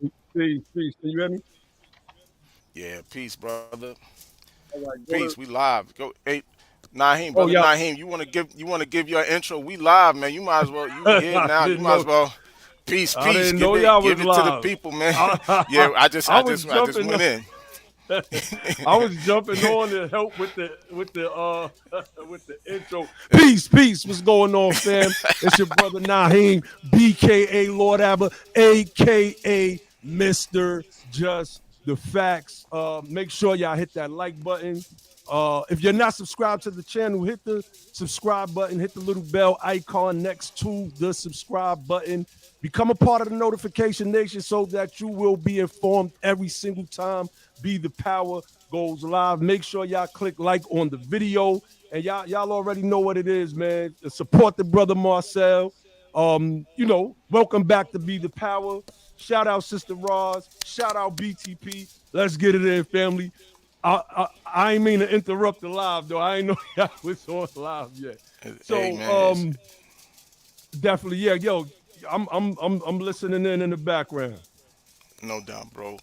Peace, peace. Can you hear me? Yeah, peace, brother. All right, go to. Peace. We live. Go, hey, Naheem, Oh, brother yeah. Naheem. You want to give your intro? We live, man. You might as well. You here I now? You didn't might know. as well. Peace, I peace. didn't Give know it, y'all was give it to the live. people, man. I, Yeah, I just, I I was just, I just jumping. went in. I was jumping on to help with the with the intro. Peace, peace. What's going on, fam? It's your brother Naheem, BKA Lord Abba, aka Mr. Just the Facts. Make sure y'all hit that like button. If you're not subscribed to the channel, hit the subscribe button, hit the little bell icon next to the subscribe button. Become a part of the notification nation so that you will be informed every single time Be the Power goes live. Make sure y'all click like on the video. And y'all already know what it is, man. Support the brother Marcel. Welcome back to Be the Power. Shout out Sister Roz. Shout out BTP. Let's get it in, family. I ain't mean to interrupt the live though. I ain't know y'all was on live yet. Hey, So man. definitely, yeah, yo, I'm listening in the background. No doubt, bro.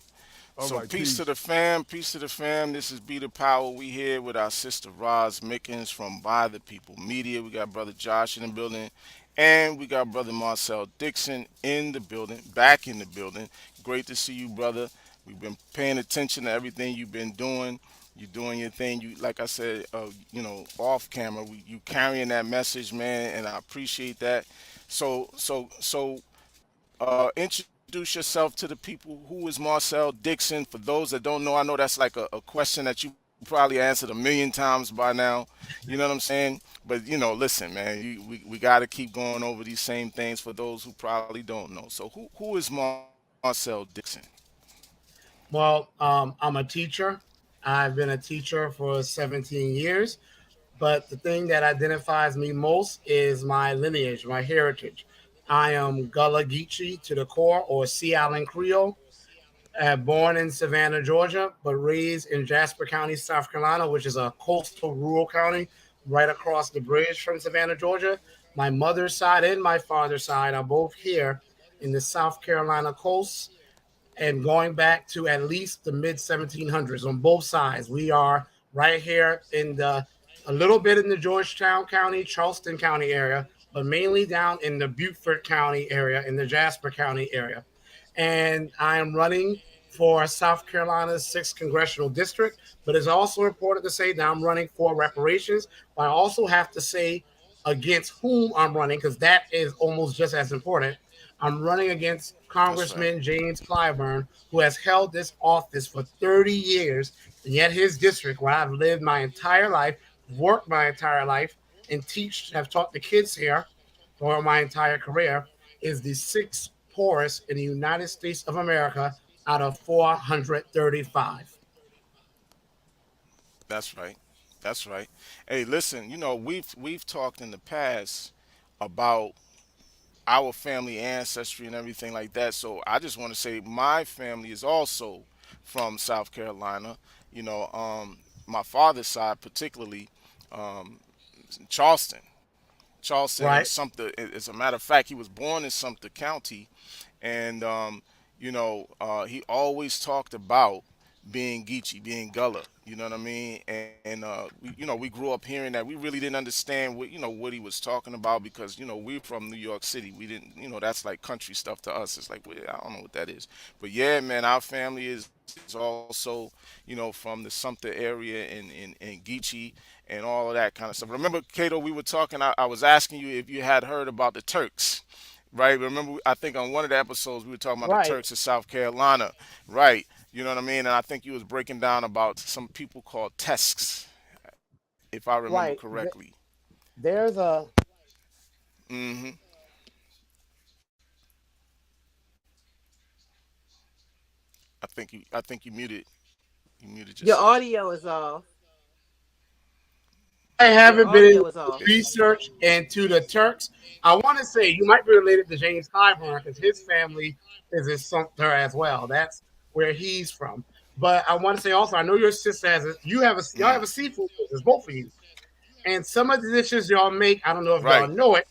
All So right, peace to peace. the fam, peace to the fam. This is Be the Power. We here with our sister Roz Mickens from By the People Media. We got brother Josh in the building, and we got brother Marcel Dixon in the building, back in the building. Great to see you, brother. We've been paying attention to everything you've been doing. You're doing your thing. You, like I said, off camera, you carrying that message, man, and I appreciate that. Introduce yourself to the people. Who is Marcel Dixon? For those that don't know, I know that's like a question that you probably answered a million times by now. You know what I'm saying? But listen, man, we got to keep going over these same things for those who probably don't know. So who is Marcel Dixon? Well, I'm a teacher. I've been a teacher for 17 years. But the thing that identifies me most is my lineage, my heritage. I am Gullah Geechee to the core, or Sea Island Creole. Born in Savannah, Georgia, but raised in Jasper County, South Carolina, which is a coastal rural county right across the bridge from Savannah, Georgia. My mother's side and my father's side are both here in the South Carolina coast, and going back to at least the mid 1700s on both sides. We are right here in the a little bit in the Georgetown County, Charleston County area, but mainly down in the Beaufort County area, in the Jasper County area. And I am running for South Carolina's 6th congressional district. But it's also important to say that I'm running for reparations. But I also have to say against whom I'm running, because that is almost just as important. I'm running against That's right. Congressman James Clyburn, who has held this office for 30 years, and yet his district, where I've lived my entire life, worked my entire life, and have taught the kids here for my entire career, is the sixth poorest in the United States of America out of 435. That's right. That's right. Hey, listen. We've talked in the past about our family ancestry and everything like that. So I just want to say my family is also from South Carolina. My father's side, particularly Charleston. Charleston and Right, Sumter. As a matter of fact, he was born in Sumter County, and he always talked about being Geechee, being Gullah. You know what I mean? And we grew up hearing that. We really didn't understand what he was talking about because we're from New York City. We didn't, that's like country stuff to us. It's like, well, I don't know what that is. But yeah, man, our family is also from the Sumter area in Geechee and all of that kind of stuff. Remember, Cato, we were talking. I was asking you if you had heard about the Turks. Right, remember? I think on one of the episodes we were talking about the right, Turks of South Carolina. Right, you know what I mean. And I think you was breaking down about some people called Tesks, if I remember right. correctly. There's a hmm I think you muted. You muted Your yourself. audio is off. I Your haven't been able audio is to off. research into the Turks. I want to say you might be related to James Clyburn because his family is in Sumter as well. That's where he's from. But I want to say also, I know your sister has a y'all have a seafood business, both of you. And some of the dishes y'all make, I don't know if y'all Right. know it,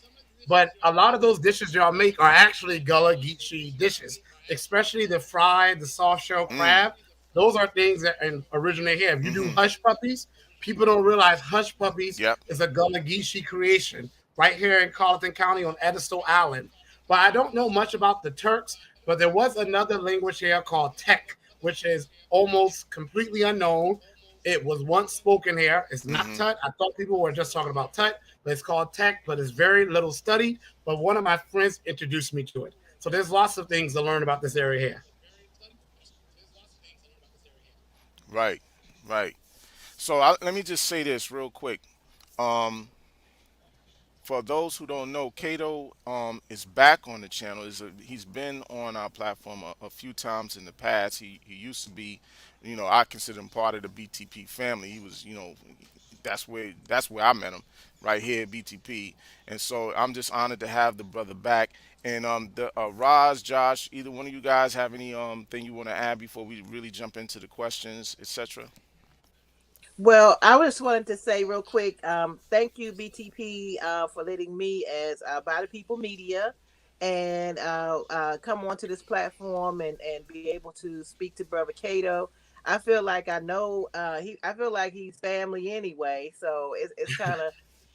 but a lot of those dishes y'all make are actually Gullah Geechee dishes. especially the fried, the soft shell Mm. crab. Those are things that originate here. If you do Mm-hmm. hush puppies, people don't realize hush puppies Yep. is a Gullah Geechee creation right here in Carleton County on Addison Island. But I don't know much about the Turks, but there was another language here called Tek, which is almost completely unknown. It was once spoken here. It's not Mm-hmm. Tut. I thought people were just talking about Tut, but it's called Tek, but it's very little studied. But one of my friends introduced me to it. So there's lots of things to learn about this area here. Right. Right. So let me just say this real quick. Um, for those who don't know, Kato is back on the channel. He's been on our platform a few times in the past. He used to be, I consider him part of the BTP family. He was, that's where I met him, right here at BTP. And so I'm just honored to have the brother back. And the Roz, Josh, either one of you guys have any thing you want to add before we really jump into the questions, etc. Well, I just wanted to say real quick, thank you, BTP, for letting me as By the People Media and come onto this platform and be able to speak to Brother Cato. I feel like I know I feel like he's family anyway, so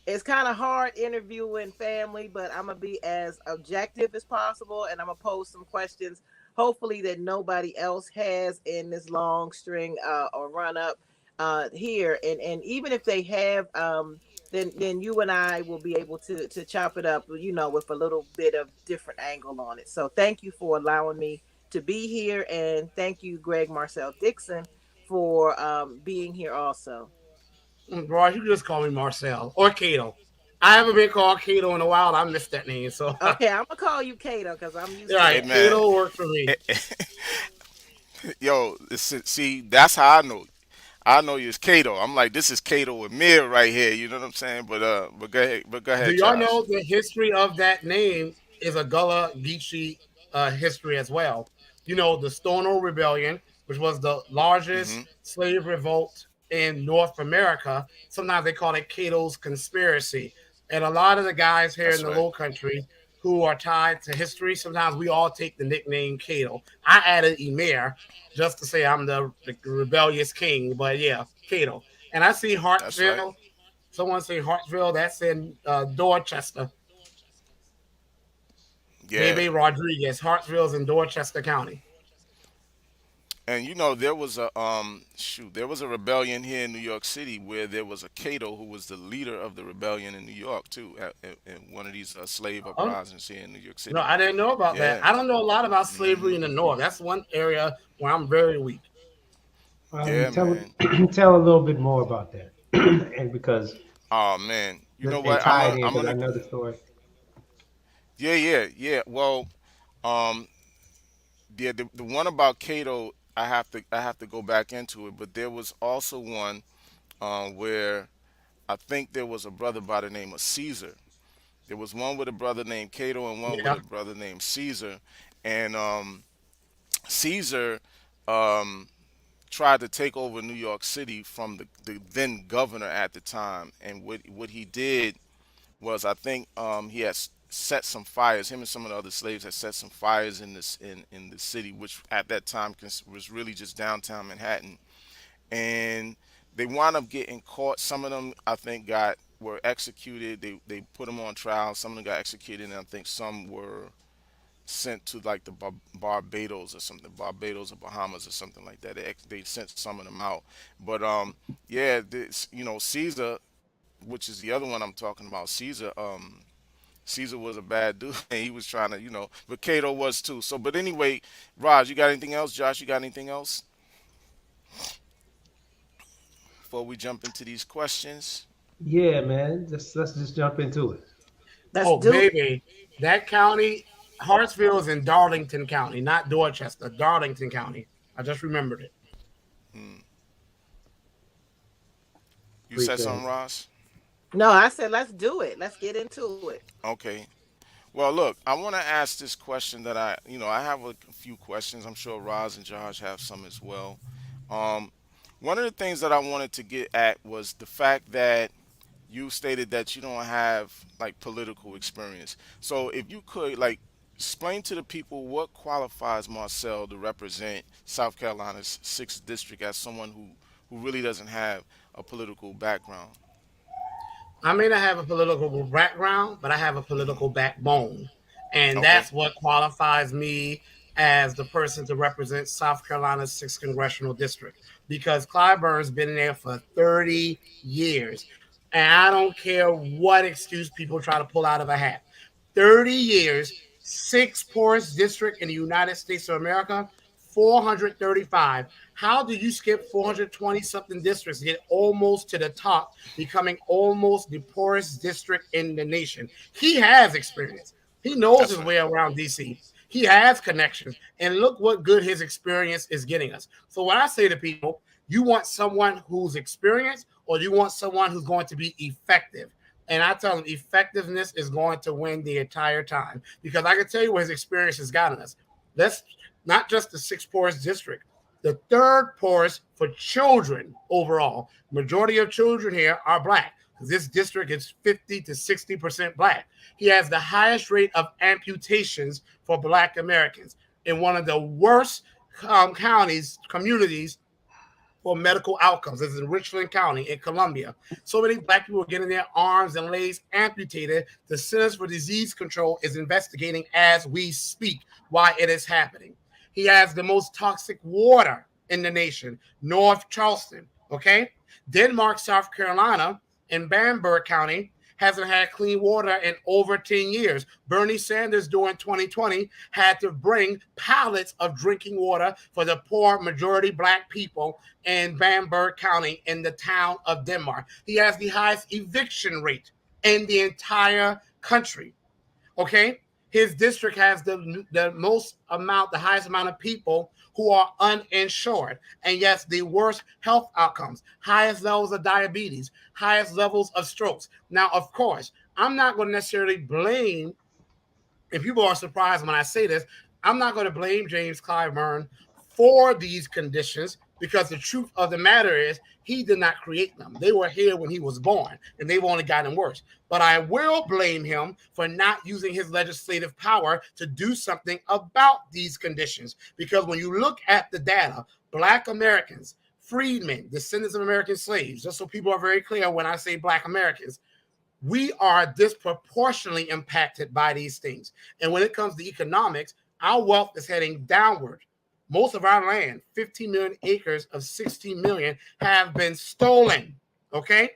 it's kind of hard interviewing family, but I'm gonna be as objective as possible, and I'm gonna pose some questions, hopefully that nobody else has in this long string or run up here, and even if they have, then you and I will be able to chop it up, with a little bit of different angle on it. So thank you for allowing me to be here, and thank you, Greg Marcel Dixon, for being here also. Bro, you can just call me Marcel or Cato. I haven't been called Cato in a while. I missed that name. So, Okay, I'm gonna call you Kato because I'm used to right, Hey that. man, Cato works for me. yo, see, that's how I know. I know you as Kato. I'm like, this is Kato and Mir right here. You know what I'm saying? But go Do ahead, y'all Josh. know the history of that name is a Gullah Geechee history as well? You know, the Stono Rebellion, which was the largest Hmm. slave revolt in North America. Sometimes they call it Cato's conspiracy. And a lot of the guys here in That's the right. Low Country who are tied to history, sometimes we all take the nickname Cato. I added Emir just to say I'm the rebellious king, but yeah, Cato. And I see That's right. Hartsville. Someone say Hartsville. That's in Dorchester. Yeah. Bebe Rodriguez. Hartsville's in Dorchester County. And there was a rebellion here in New York City where there was a Cato who was the leader of the rebellion in New York too, at one of these slave Oh, uprisings here in New York no, City. I didn't know about that. Yeah. I don't know a lot about slavery Hmm. in the North. That's one area where I'm very weak. Yeah, Tell man. tell a little bit more about that, and because Oh man. You know and what? tie it in I'm because I gonna. know the story. Yeah, yeah, yeah. Well, um, yeah, the one about Cato, I have to go back into it, but there was also one where I think there was a brother by the name of Caesar. There was one with a brother named Cato and one with Yeah. a brother named Caesar, and Caesar um, tried to take over New York City from the then governor at the time, and what he did was I think he had set some fires. Him and some of the other slaves had set some fires in the city, which at that time was really just downtown Manhattan, and they wound up getting caught. Some of them I think got were executed. They put them on trial. Some of them got executed, and I think some were sent to like the Barbados or something, Barbados or Bahamas or something like that. They sent some of them out, but yeah, Caesar, which is the other one I'm talking about. Caesar was a bad dude, and he was trying to, but Cato was too. So, but anyway, Raj, you got anything else? Josh, you got anything else before we jump into these questions? Yeah, man. Let's just jump into it. Let's Oh, do it. baby. That county, Hartsville is in Darlington County, not Dorchester. Darlington County. I just remembered it. Hmm. You said Appreciate something, it. Ross? No, I said let's do it. Let's get into it. Okay. Well, look, I want to ask this question that I have a few questions. I'm sure Roz and Josh have some as well. Um, One of the things that I wanted to get at was the fact that you stated that you don't have like political experience. So if you could like explain to the people what qualifies Marcel to represent South Carolina's 6th district as someone who really doesn't have a political background. I may not have a political background, but I have a political backbone. And Okay, that's what qualifies me as the person to represent South Carolina's 6th congressional district. Because Clyburn's been in there for 30 years. And I don't care what excuse people try to pull out of a hat. 30 years, 6th poorest district in the United States of America, 435. How do you skip 420 something districts, get almost to the top, becoming almost the poorest district in the nation? He has experience. He knows that's his right. way around DC. He has connections. And look what good his experience is getting us. So when I say to people, you want someone who's experienced or you want someone who's going to be effective? And I tell him effectiveness is going to win the entire time because I can tell you what his experience has gotten us. That's not just the 6th poorest district, the 3rd poorest for children overall. Majority of children here are black. This district is 50 to 60% black. He has the highest rate of amputations for black Americans in one of the worst communities for medical outcomes. This is in Richland County in Columbia. So many black people are getting their arms and legs amputated. The Centers for Disease Control is investigating as we speak why it is happening. He has the most toxic water in the nation, North Charleston. Okay. Denmark, South Carolina, and Bamberg County hasn't had clean water in over 10 years. Bernie Sanders during 2020 had to bring pallets of drinking water for the poor majority black people in Bamberg County in the town of Denmark. He has the highest eviction rate in the entire country. Okay. His district has the highest amount of people who are uninsured. And yes, the worst health outcomes, highest levels of diabetes, highest levels of strokes. Now, of course, I'm not going to necessarily blame, and people are surprised when I say this, I'm not going to blame James Clyburn for these conditions because the truth of the matter is he did not create them. They were here when he was born, and they've only gotten worse. But I will blame him for not using his legislative power to do something about these conditions. Because when you look at the data, black Americans, freedmen, descendants of American slaves, just so people are very clear when I say black Americans, we are disproportionately impacted by these things. And when it comes to economics, our wealth is heading downward. Most of our land, 15 million acres of 16 million, have been stolen. Okay.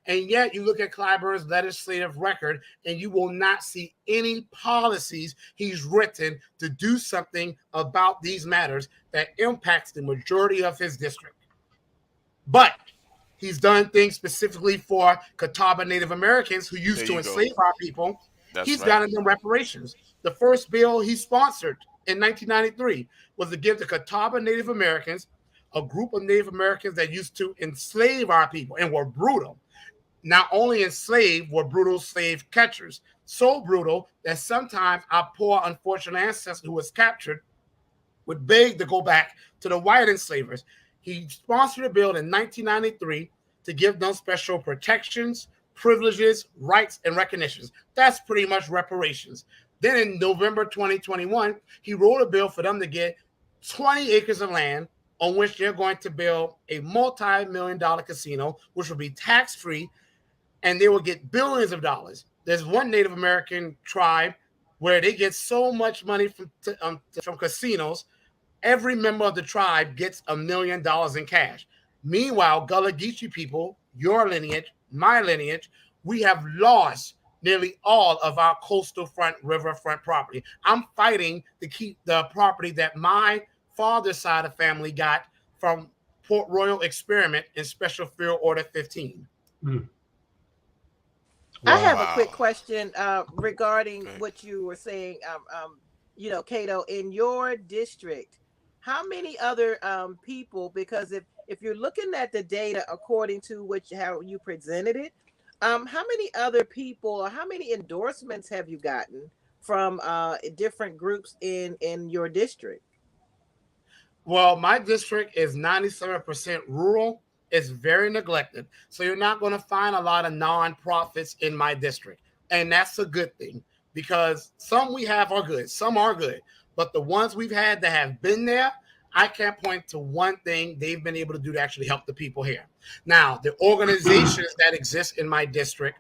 And yet you look at Clyburn's legislative record and you will not see any policies he's written to do something about these matters that impacts the majority of his district. But he's done things specifically for Catawba Native Americans who There used to you go. enslave our people. That's He's right. gotten them reparations. The first bill he sponsored in 1993 was to give the Catawba Native Americans, a group of Native Americans that used to enslave our people and were brutal. Not only enslaved, were brutal slave catchers. So brutal that sometimes our poor, unfortunate ancestor who was captured would beg to go back to the white enslavers. He sponsored a bill in 1993 to give them special protections, privileges, rights, and recognitions. That's pretty much reparations. Then in November 2021, he wrote a bill for them to get 20 acres of land on which they're going to build a multi-million-dollar casino, which will be tax-free, and they will get billions of dollars. There's one Native American tribe where they get so much money from casinos. Every member of the tribe gets $1 million in cash. Meanwhile, Gullah Geechee people, your lineage, my lineage, we have lost nearly all of our coastal front, riverfront property. I'm fighting to keep the property that my father's side of family got from Port Royal Experiment in Special Field Order 15. Mm. I Wow. have a quick Wow. question regarding Okay. what you were saying. Cato, in your district, how many other people? Because if you're looking at the data according to how you presented it, how many other people or how many endorsements have you gotten from different groups in your district? Well, my district is 97% rural. It's very neglected. So you're not going to find a lot of nonprofits in my district. And that's a good thing. because some we have are good, some are good, but the ones we've had that have been there, I can't point to one thing they've been able to do to actually help the people here. Now, the organizations that exist in my district,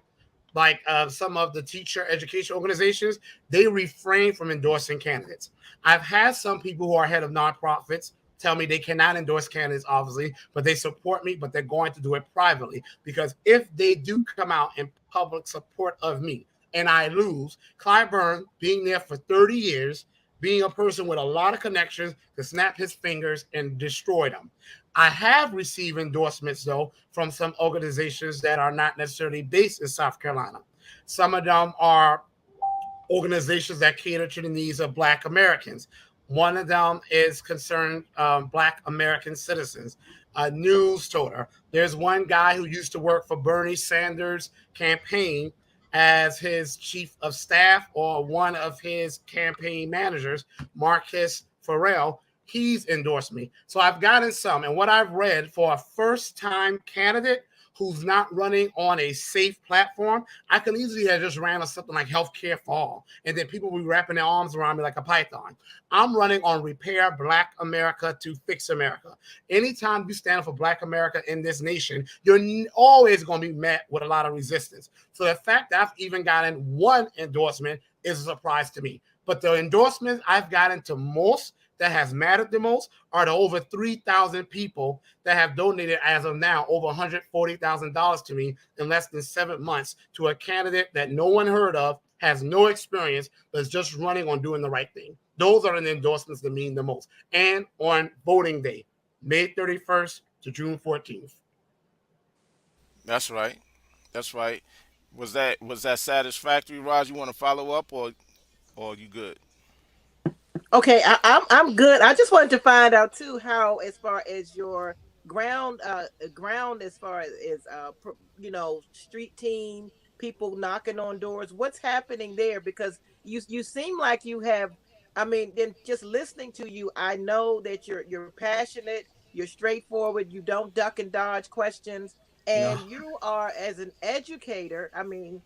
like some of the teacher education organizations, they refrain from endorsing candidates. I've had some people who are head of nonprofits tell me they cannot endorse candidates, obviously, but they support me, but they're going to do it privately. Because if they do come out in public support of me and I lose, Clyburn, being there for 30 years, being a person with a lot of connections, to snap his fingers and destroy them. I have received endorsements, though, from some organizations that are not necessarily based in South Carolina. Some of them are organizations that cater to the needs of Black Americans. One of them is concerned Black American citizens. A news toter. There's one guy who used to work for Bernie Sanders' campaign as his chief of staff or one of his campaign managers, Marcus Farrell. He's endorsed me. So I've gotten some. And what I've read for a first-time candidate who's not running on a safe platform, I can easily have just ran on something like healthcare for all. And then people will be wrapping their arms around me like a python. I'm running on Repair Black America to Fix America. Anytime you stand up for Black America in this nation, you're always going to be met with a lot of resistance. So the fact that I've even gotten one endorsement is a surprise to me. But the endorsements I've gotten to most that has mattered the most are the over 3,000 people that have donated as of now over $140,000 to me in less than 7 months to a candidate that no one heard of, has no experience, but is just running on doing the right thing. Those are the endorsements that mean the most. And on voting day, May 31st to June 14th. That's right. That's right. Was that satisfactory, Raj? You want to follow up, or you good? Okay, I'm good. I just wanted to find out too how, as far as your ground, as far as street team, people knocking on doors. What's happening there? Because you seem like you have. I mean, then just listening to you, I know that you're passionate, you're straightforward, you don't duck and dodge questions, No, and you are, as an educator. I mean,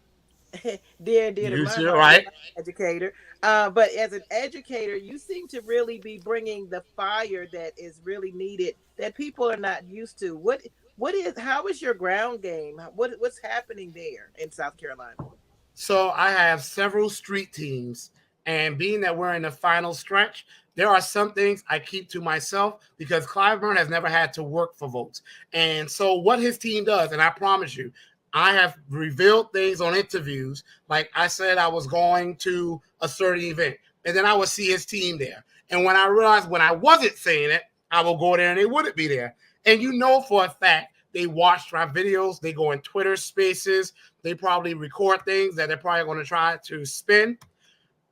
dear and dear to you my sure heart, you're right. my educator. But as an educator, you seem to really be bringing the fire that is really needed, that people are not used to. How is your ground game? What's happening there in South Carolina? So I have several street teams, and being that we're in the final stretch, there are some things I keep to myself because Clyburn has never had to work for votes. And so what his team does, and I promise you, I have revealed things on interviews. Like I said, I was going to a certain event, and then I would see his team there. And when I realized when I wasn't saying it, I will go there and they wouldn't be there. And you know for a fact they watch my videos, they go in Twitter spaces, they probably record things that they're probably going to try to spin.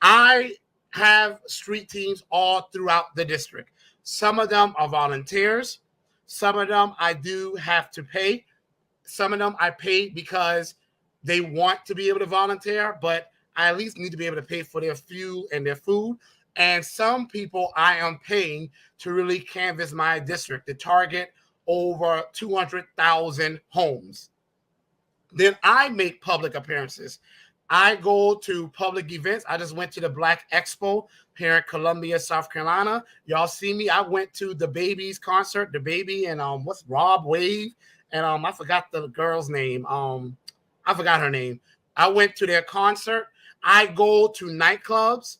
I have street teams all throughout the district. Some of them are volunteers. Some of them I do have to pay. Some of them I pay because they want to be able to volunteer, but I at least need to be able to pay for their fuel and their food. And some people I am paying to really canvass my district to target over 200,000 homes. Then I make public appearances. I go to public events. I just went to the Black Expo here in Columbia, South Carolina. Y'all see me. I went to the Baby's concert, the Baby and what's Rob Wave, and I forgot the girl's name. I forgot her name. I went to their concert. I go to nightclubs.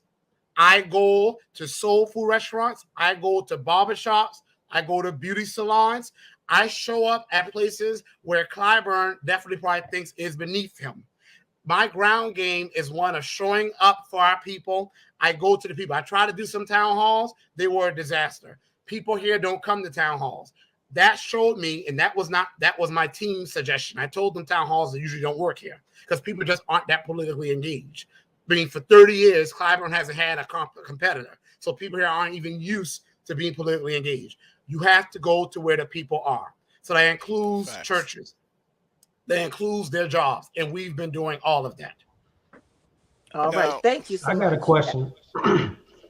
I go to soul food restaurants. I go to barbershops. I go to beauty salons. I show up at places where Clyburn definitely probably thinks is beneath him. My ground game is one of showing up for our people. I go to the people. I try to do some town halls. They were a disaster. People here don't come to town halls. That showed me, and that was my team's suggestion. I told them town halls that usually don't work here because people just aren't that politically engaged. I mean, for 30 years, Clyburn hasn't had a competitor. So people here aren't even used to being politically engaged. You have to go to where the people are. So that includes Facts. churches. That includes their jobs. And we've been doing all of that. All right, Now, thank you so I got a much. question.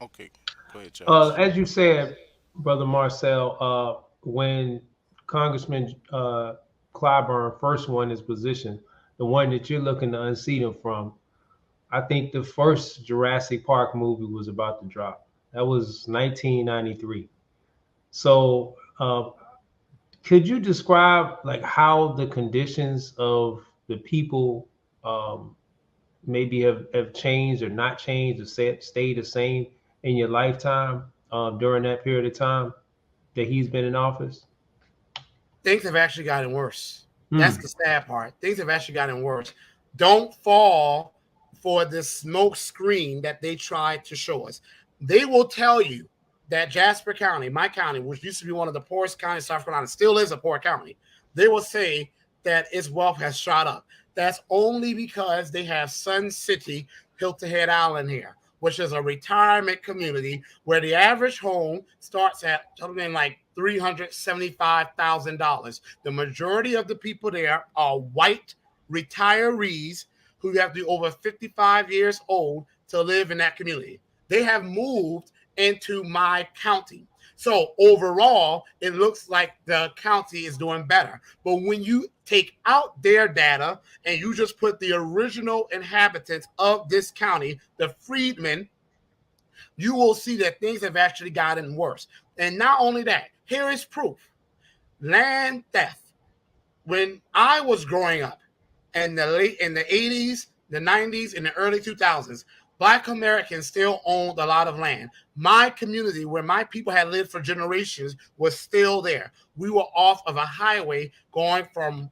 okay, go ahead, Charles. As you said, Brother Marcel, when Congressman Clyburn first won his position, the one that you're looking to unseat him from, I think the first Jurassic Park movie was about to drop. That was 1993. So, could you describe like how the conditions of the people um, maybe have changed or not changed or stayed the same in your lifetime during that period of time that he's been in office? Things have actually gotten worse. That's Hmm. the sad part. Things have actually gotten worse. Don't fall for this smoke screen that they tried to show us. They will tell you that Jasper County, my county, which used to be one of the poorest counties in South Carolina, still is a poor county. They will say that its wealth has shot up. That's only because they have Sun City, Hilton Head Island here, which is a retirement community where the average home starts at something like $375,000. The majority of the people there are white retirees who have to be over 55 years old to live in that community. They have moved into my county. So overall, it looks like the county is doing better. But when you take out their data and you just put the original inhabitants of this county, the freedmen, you will see that things have actually gotten worse. And not only that, here is proof. Land theft. When I was growing up in the 80s, the 90s, and the early 2000s, Black Americans still owned a lot of land. My community, where my people had lived for generations, was still there. We were off of a highway going from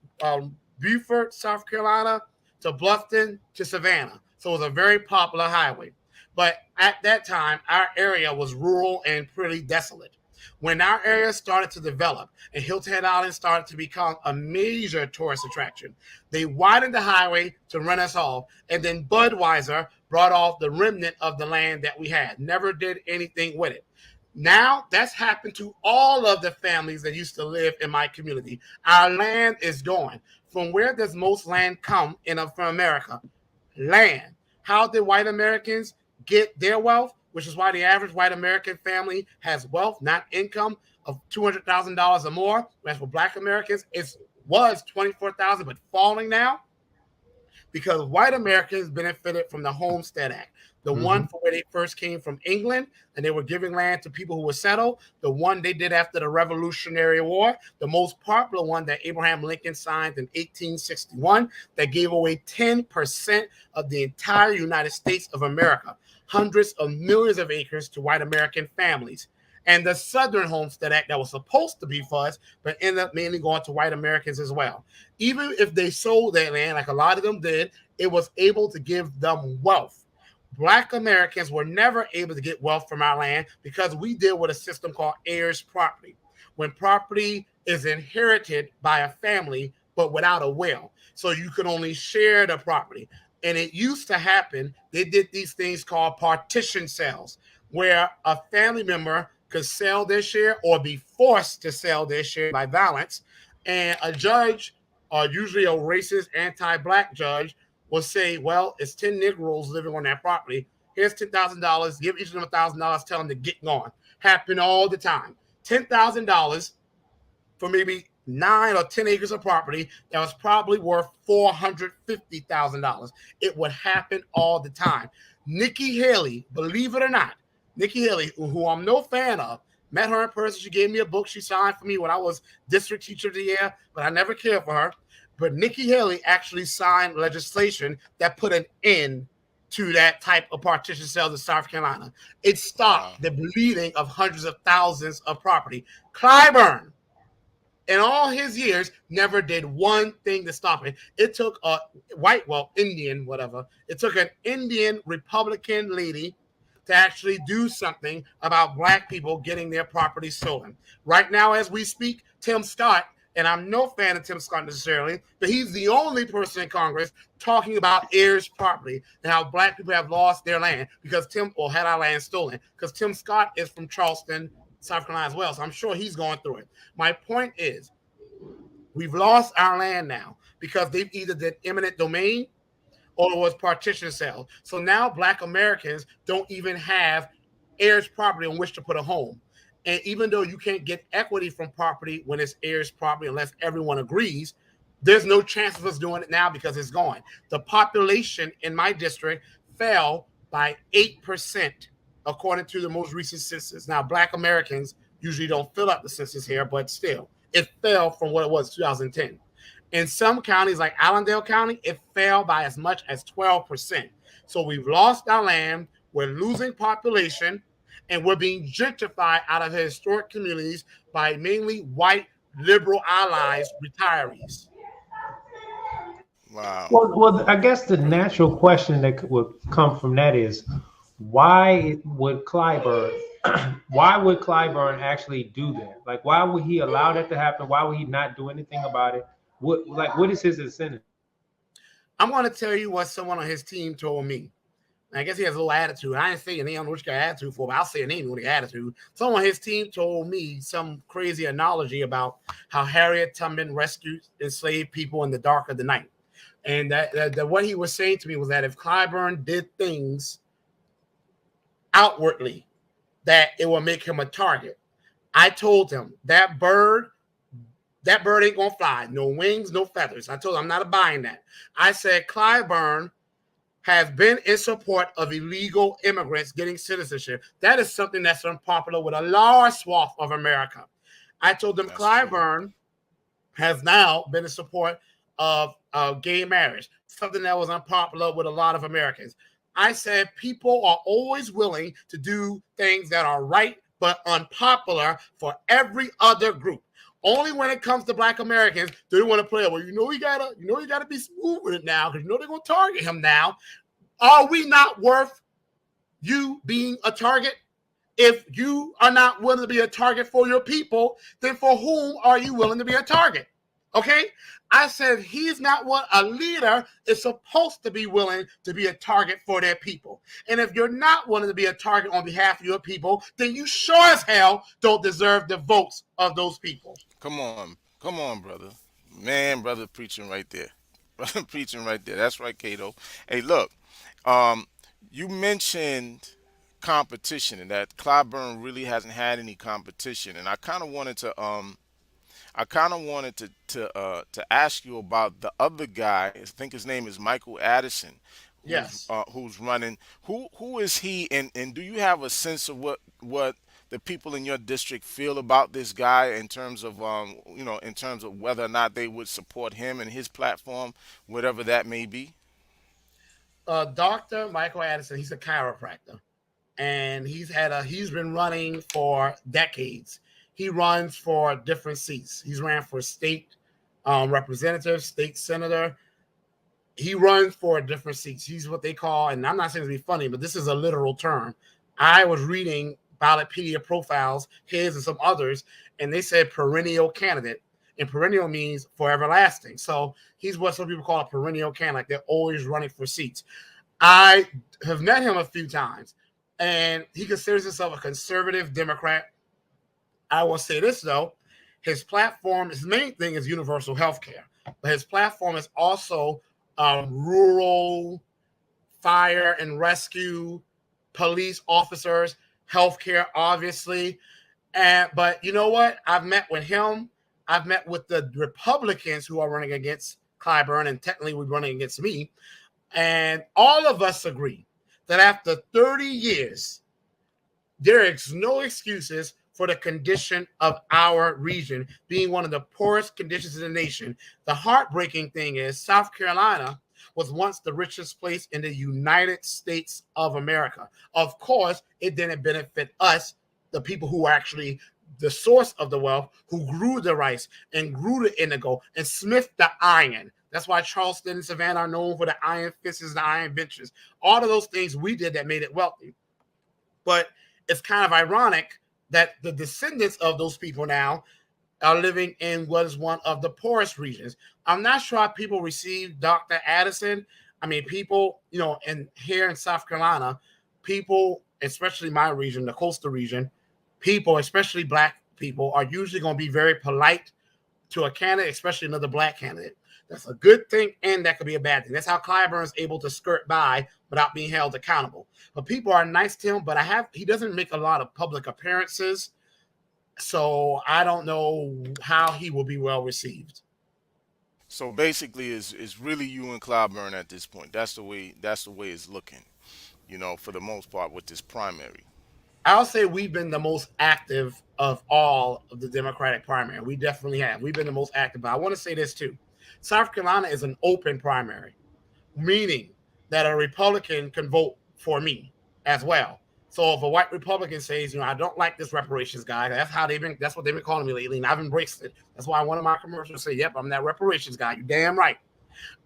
Beaufort, South Carolina, to Bluffton to Savannah. So it was a very popular highway. But at that time, our area was rural and pretty desolate. When our area started to develop and Hilton Head Island started to become a major tourist attraction, they widened the highway to run us off, and then Budweiser brought off the remnant of the land that we had. Never did anything with it. Now that's happened to all of the families that used to live in my community. Our land is gone. From where does most land come from America? Land. How did white Americans get their wealth? Which is why the average white American family has wealth, not income, of $200,000 or more. Whereas for Black Americans, it was $24,000, but falling now because white Americans benefited from the Homestead Act, the one for where they first came from England, and they were giving land to people who were settled, the one they did after the Revolutionary War, the most popular one that Abraham Lincoln signed in 1861 that gave away 10% of the entire United States of America, hundreds of millions of acres to white American families. And the Southern Homestead Act that was supposed to be for us, but ended up mainly going to white Americans as well. Even if they sold their land, like a lot of them did, it was able to give them wealth. Black Americans were never able to get wealth from our land because we deal with a system called heirs property. When property is inherited by a family, but without a will. So you can only share the property. And it used to happen, they did these things called partition sales, where a family member could sell their share or be forced to sell their share by violence. And a judge, usually a racist, anti-Black judge, will say, well, it's 10 Negroes living on that property. Here's $10,000. Give each of them $1,000. Tell them to get gone. Happen all the time. $10,000 for maybe 9 or 10 acres of property that was probably worth $450,000. It would happen all the time. Nikki Haley, believe it or not, Nikki Haley, who I'm no fan of, met her in person. She gave me a book she signed for me when I was district teacher of the year, but I never cared for her. But Nikki Haley actually signed legislation that put an end to that type of partition sales in South Carolina. It stopped the bleeding of hundreds of thousands of property. Clyburn, in all his years, never did one thing to stop it. It took a Indian, whatever. It took an Indian Republican lady to actually do something about Black people getting their property stolen. Right now, as we speak, Tim Scott, and I'm no fan of Tim Scott necessarily, but he's the only person in Congress talking about heirs property and how Black people have lost their land because had our land stolen. Because Tim Scott is from Charleston, South Carolina as well, so I'm sure he's going through it. My point is, we've lost our land now because they've either did eminent domain or it was partition sale. So now Black Americans don't even have heirs property on which to put a home. And even though you can't get equity from property when it's heirs property unless everyone agrees, there's no chance of us doing it now because it's gone. The population in my district fell by 8%, according to the most recent census. Now, Black Americans usually don't fill up the census here, but still, it fell from what it was 2010. In some counties, like Allendale County, it fell by as much as 12%. So we've lost our land, we're losing population, and we're being gentrified out of the historic communities by mainly white liberal allies, retirees. Wow. Well, I guess the natural question that would come from that is, why would Clyburn, why would Clyburn actually do that? Like, why would he allow that to happen? Why would he not do anything about it? What is his incentive? I'm going to tell you what someone on his team told me. I guess he has a little attitude. I didn't say a name. I don't know what you got attitude for, but I'll say a name with the attitude. Someone on his team told me some crazy analogy about how Harriet Tubman rescued enslaved people in the dark of the night. And that what he was saying to me was that if Clyburn did things outwardly, that it will make him a target. I told him that bird ain't gonna fly. No wings, no feathers. I told him I'm not buying that. I said Clyburn has been in support of illegal immigrants getting citizenship. That is something that's unpopular with a large swath of America. I told them That's true. Clyburn has now been in support of gay marriage, something that was unpopular with a lot of Americans. I said people are always willing to do things that are right but unpopular for every other group. Only when it comes to Black Americans do they want to play. Well, you gotta be smooth with it now because they're gonna target him now. Are we not worth you being a target? If you are not willing to be a target for your people, then for whom are you willing to be a target? Okay? I said he's not what a leader is supposed to be willing to be a target for their people. And if you're not willing to be a target on behalf of your people, then you sure as hell don't deserve the votes of those people. Come on, brother. Man, brother, preaching right there. Brother, preaching right there. That's right, Cato. Hey, look, um, you mentioned competition and that Clyburn really hasn't had any competition, and I kind of wanted to ask you about the other guy. I think his name is Michael Addison, Yes. who's running. Who is he? And do you have a sense of what the people in your district feel about this guy in terms of in terms of whether or not they would support him and his platform, whatever that may be? Dr. Michael Addison, he's a chiropractor. And he's been running for decades. He runs for different seats. He's ran for state representative, state senator. He runs for different seats. He's what they call, and I'm not saying to be funny, but this is a literal term. I was reading Ballotpedia profiles, his and some others, and they said perennial candidate. And perennial means forever lasting. So he's what some people call a perennial candidate. Like they're always running for seats. I have met him a few times, and he considers himself a conservative Democrat. I will say this, though. His main thing is universal health care, but his platform is also rural fire and rescue, police officers, healthcare, obviously. But you know what? I've met with him. I've met with the Republicans who are running against Clyburn, and technically we're running against me. And all of us agree that after 30 years, there is no excuses for the condition of our region being one of the poorest conditions in the nation. The heartbreaking thing is South Carolina was once the richest place in the United States of America. Of course, it didn't benefit us, the people who are actually the source of the wealth, who grew the rice and grew the indigo and smithed the iron. That's why Charleston and Savannah are known for the iron fists, the iron benches. All of those things we did that made it wealthy. But it's kind of ironic that the descendants of those people now are living in what is one of the poorest regions. I'm not sure how people receive Dr. Addison. I mean, people, and here in South Carolina, people, especially my region, the coastal region, people, especially Black people, are usually going to be very polite to a candidate, especially another Black candidate. That's a good thing, and that could be a bad thing. That's how Clyburn is able to skirt by without being held accountable. But people are nice to him, but he doesn't make a lot of public appearances, so I don't know how he will be well received. So basically, it's really you and Clyburn at this point. That's the way it's looking. for the most part with this primary. I'll say we've been the most active of all of the Democratic primary. We definitely have. We've been the most active. But I want to say this too. South Carolina is an open primary, meaning that a Republican can vote for me as well. So if a white Republican says, I don't like this reparations guy, that's what they've been calling me lately, and I've embraced it. That's why one of my commercials say, "Yep, I'm that reparations guy." You damn right.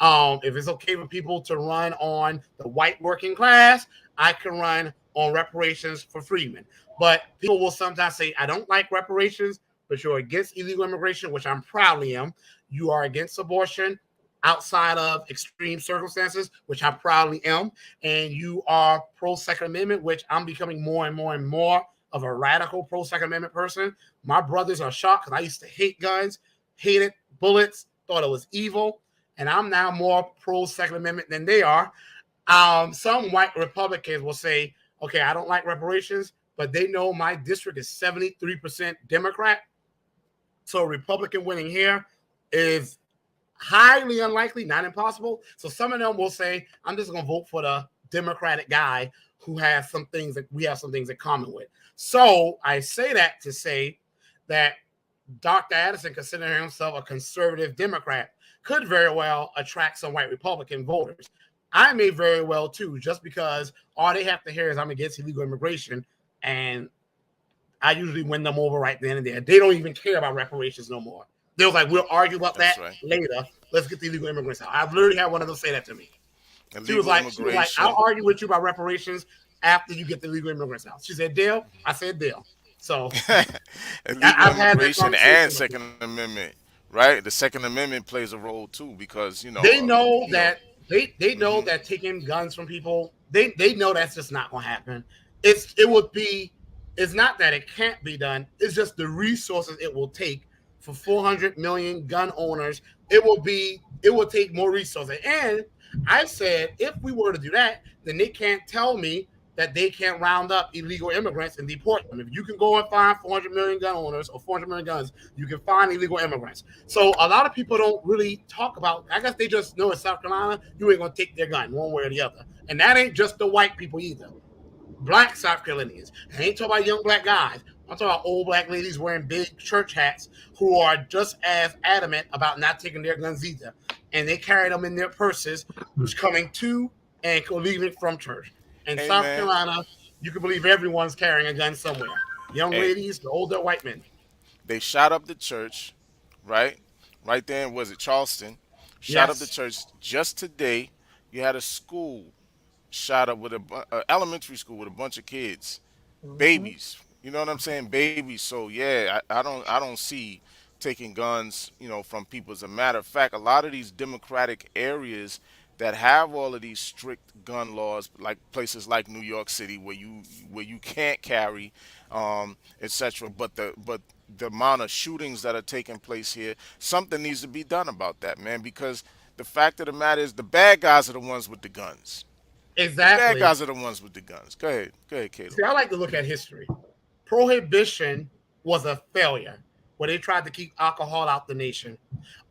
If it's okay for people to run on the white working class, I can run on reparations for freedmen. But people will sometimes say, I don't like reparations, but you're against illegal immigration, which I'm proudly am. You are against abortion outside of extreme circumstances, which I proudly am. And you are pro-Second Amendment, which I'm becoming more and more and more of a radical pro-Second Amendment person. My brothers are shocked because I used to hate guns, hated bullets, thought it was evil. And I'm now more pro-Second Amendment than they are. Some white Republicans will say, okay, I don't like reparations, but they know my district is 73% Democrat. So Republican winning here is highly unlikely, not impossible. So some of them will say, I'm just going to vote for the Democratic guy who has some things that we have some things in common with. So I say that to say that Dr. Addison, considering himself a conservative Democrat, could very well attract some white Republican voters. I may very well too, just because all they have to hear is I'm against illegal immigration, and I usually win them over right then and there. They don't even care about reparations no more. They was like, we'll argue about that later. Let's get the illegal immigrants out. I've literally had one of them say that to me. She was like, I'll argue with you about reparations after you get the illegal immigrants out. She said, Dale. I said, Dale. So I've had immigration and Second Amendment, right? The Second Amendment plays a role too, because they know that they know that taking guns from people, they know that's just not going to happen. It's not that it can't be done. It's just the resources it will take for 400 million gun owners. It will take more resources. And I said, if we were to do that, then they can't tell me that they can't round up illegal immigrants and deport them. If you can go and find 400 million gun owners or 400 million guns, you can find illegal immigrants. So a lot of people don't really talk about, I guess they just know in South Carolina, you ain't going to take their gun one way or the other. And that ain't just the white people either. Black South Carolinians. I ain't talking about young black guys. I'm talking about old black ladies wearing big church hats who are just as adamant about not taking their guns either. And they carry them in their purses, coming to and leaving from church. In South Carolina, you can believe everyone's carrying a gun somewhere. Young ladies, the older white men. They shot up the church, right? Right there, was it Charleston? Shot up the church. Just today, you had a school shot up with a elementary school with a bunch of kids, babies. You know what I'm saying? Babies. So yeah, I don't see taking guns, from people. As a matter of fact, a lot of these democratic areas that have all of these strict gun laws, like places like New York City, where you can't carry, etc. But the amount of shootings that are taking place here, something needs to be done about that, man. Because the fact of the matter is, the bad guys are the ones with the guns. Exactly. The bad guys are the ones with the guns. Go ahead, Caleb. See, I like to look at history. Prohibition was a failure where they tried to keep alcohol out the nation.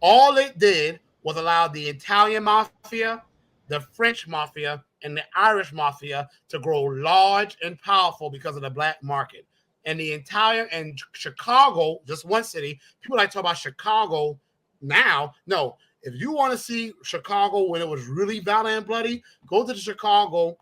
All it did was allow the Italian mafia, the French mafia, and the Irish mafia to grow large and powerful because of the black market. And Chicago, just one city, people like to talk about Chicago now. No, if you want to see Chicago when it was really violent and bloody, go to the Chicago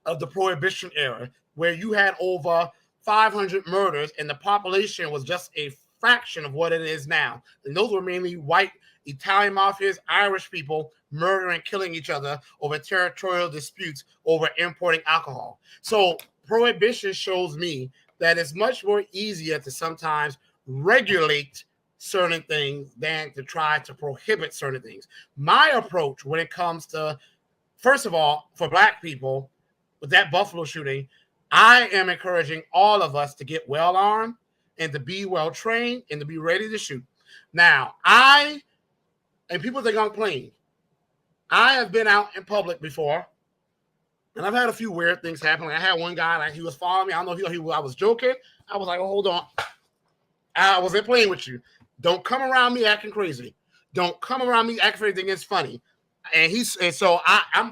of the Prohibition era, where you had over 500 murders and the population was just a fraction of what it is now. And those were mainly white Italian mafias, Irish people murdering and killing each other over territorial disputes over importing alcohol. So prohibition shows me that it's much more easier to sometimes regulate certain things than to try to prohibit certain things. My approach when it comes to, first of all, for black people, with that Buffalo shooting, I am encouraging all of us to get well armed and to be well trained and to be ready to shoot. Now, and people think I'm playing. I have been out in public before, and I've had a few weird things happen. Like I had one guy, like he was following me. I don't know if I was joking. I was like, oh, hold on. I wasn't playing with you. Don't come around me acting crazy. Don't come around me acting crazy. It's funny. And so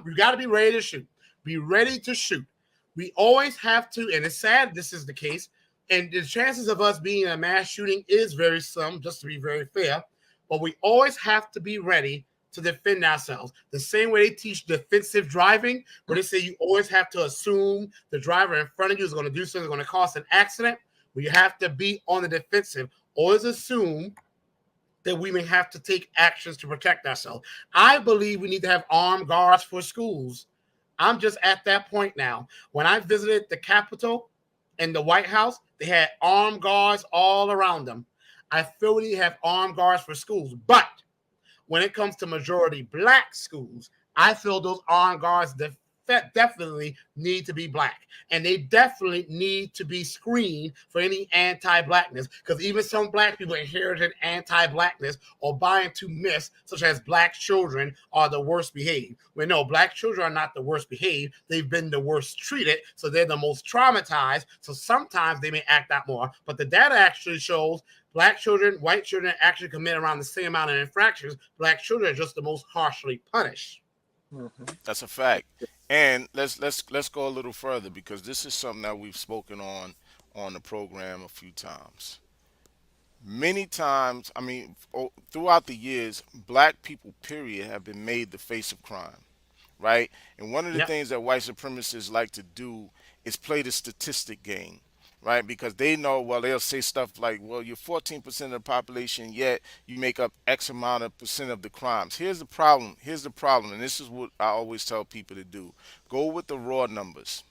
you got to be ready to shoot. be ready to shoot. We always have to, and it's sad this is the case, and the chances of us being in a mass shooting is very slim, just to be very fair, but we always have to be ready to defend ourselves. The same way they teach defensive driving, where they say you always have to assume the driver in front of you is going to do something that's going to cause an accident, where you have to be on the defensive. Always assume that we may have to take actions to protect ourselves. I believe we need to have armed guards for schools. I'm just at that point now. When I visited the Capitol and the White House, they had armed guards all around them. I feel we need to have armed guards for schools. But when it comes to majority black schools, I feel those armed guards definitely need to be black. And they definitely need to be screened for any anti-blackness, because even some black people inherited anti-blackness or buy into myths such as black children are the worst behaved. Well, no, black children are not the worst behaved. They've been the worst treated, so they're the most traumatized. So sometimes they may act out more. But the data actually shows black children, white children actually commit around the same amount of infractions. Black children are just the most harshly punished. That's a fact. And let's go a little further, because this is something that we've spoken on the program a few times. Many times, I mean, throughout the years, black people, period, have been made the face of crime, right? And one of the Yep. things that white supremacists like to do is play the statistic game, right? Because they know, well, they'll say stuff like, well, you're 14% of the population, yet you make up X amount of percent of the crimes. Here's the problem. And this is what I always tell people to do. Go with the raw numbers.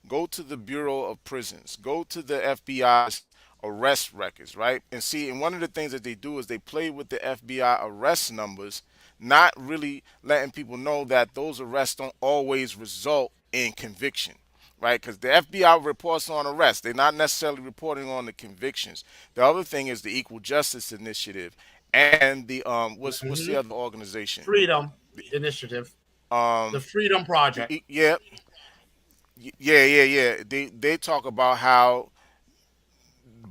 Go to the Bureau of Prisons. Go to the FBI's arrest records, right? And see, and one of the things that they do is they play with the FBI arrest numbers, not really letting people know that those arrests don't always result in conviction, right? Because the FBI reports on arrests. They're not necessarily reporting on the convictions. The other thing is the Equal Justice Initiative and the what's the other organization? Freedom Initiative, the Um, Freedom Project. yeah, yeah. They talk about how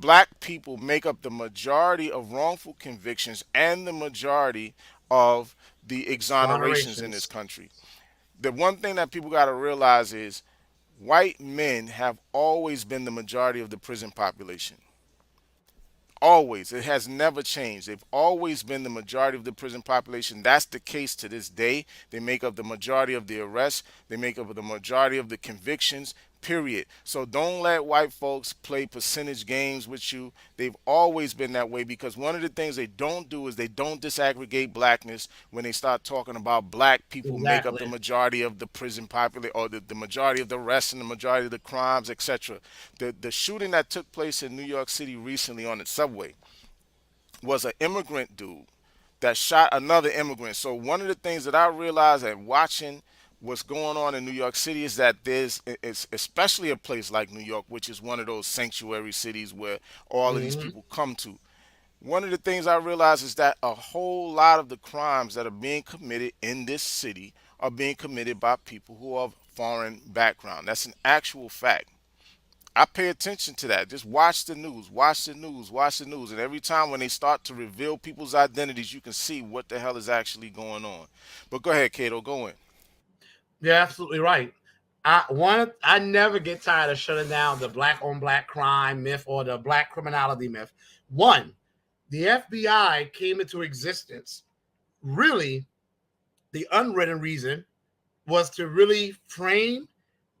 black people make up the majority of wrongful convictions and the majority of the exonerations in this Exonerations. country. The one thing that people got to realize is white men have always been the majority of the prison population. Always. It has never changed. They've always been the majority of the prison population. That's the case to this day. They make up the majority of the arrests. They make up the majority of the convictions, period. So don't let white folks play percentage games with you. They've always been that way, because one of the things they don't do is they don't disaggregate blackness when they start talking about black people make up the Exactly. majority of the prison population, or the majority of the arrests and the majority of the crimes, etc. The shooting that took place in New York City recently on the subway was an immigrant dude that shot another immigrant. So one of the things that I realized at watching what's going on in New York City is that it's especially a place like New York, which is one of those sanctuary cities where all of these Hmm. people come to. One of the things I realize is that a whole lot of the crimes that are being committed in this city are being committed by people who are of foreign background. That's an actual fact. I pay attention to that. Just watch the news, watch the news, watch the news. And every time when they start to reveal people's identities, you can see what the hell is actually going on. But go ahead, Cato, go in. You're absolutely right. I never get tired of shutting down the black on black crime myth or the black criminality myth. One, the FBI came into existence. Really, the unwritten reason was to really frame,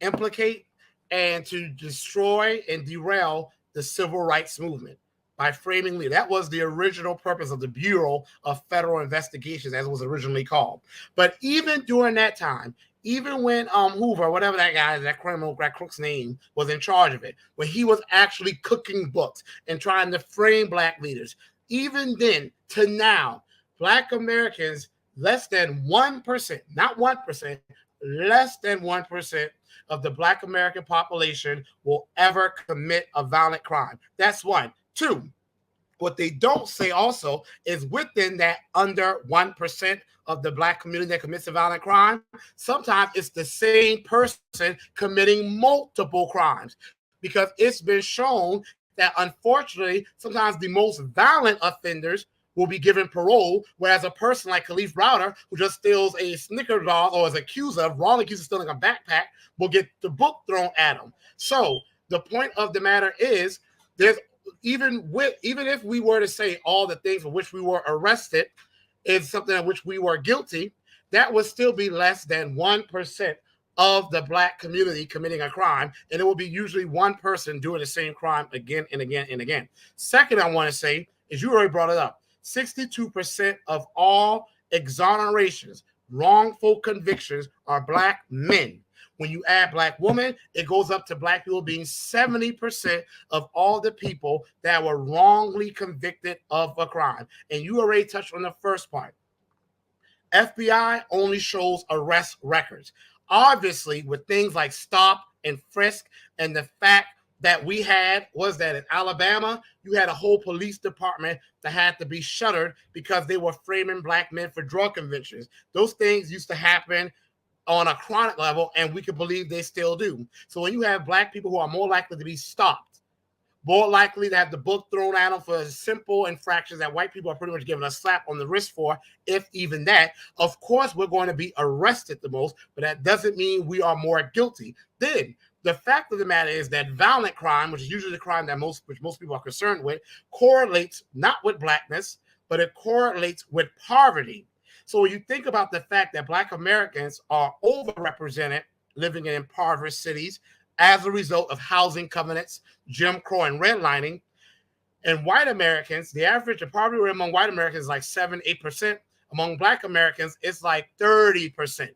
implicate, and to destroy and derail the civil rights movement by framing Lee. That was the original purpose of the Bureau of Federal Investigations, as it was originally called. But even during that time, even when Hoover, whatever that guy, that criminal, that crook's name, was in charge of it, when he was actually cooking books and trying to frame black leaders, even then to now, black Americans, less than 1%, not 1%, less than 1% of the black American population will ever commit a violent crime. That's one. Two, what they don't say also is within that under 1% of the black community that commits a violent crime, sometimes it's the same person committing multiple crimes, because it's been shown that unfortunately, sometimes the most violent offenders will be given parole, whereas a person like Khalif Browder, who just steals a Snickerdog or is wrongly accused of stealing a backpack, will get the book thrown at him. So the point of the matter is, there's even if we were to say all the things for which we were arrested is something in which we were guilty, that would still be less than 1% of the black community committing a crime, and it will be usually one person doing the same crime again and again and again. Second, I want to say is, you already brought it up, 62% of all exonerations, wrongful convictions, are black men. When you add black women, it goes up to black people being 70% of all the people that were wrongly convicted of a crime. And you already touched on the first part. FBI only shows arrest records. Obviously, with things like stop and frisk, and the fact that we had was that in Alabama, you had a whole police department that had to be shuttered because they were framing black men for drug convictions. Those things used to happen on a chronic level, and we can believe they still do. So when you have black people who are more likely to be stopped, more likely to have the book thrown at them for simple infractions that white people are pretty much giving a slap on the wrist for, if even that, of course we're going to be arrested the most, but that doesn't mean we are more guilty. Then the fact of the matter is that violent crime, which is usually the crime that most people are concerned with, correlates not with blackness, but it correlates with poverty. So when you think about the fact that black Americans are overrepresented living in impoverished cities as a result of housing covenants, Jim Crow, and redlining, and white Americans, the average of poverty rate among white Americans is like 7-8%. Among black Americans, it's like 30%.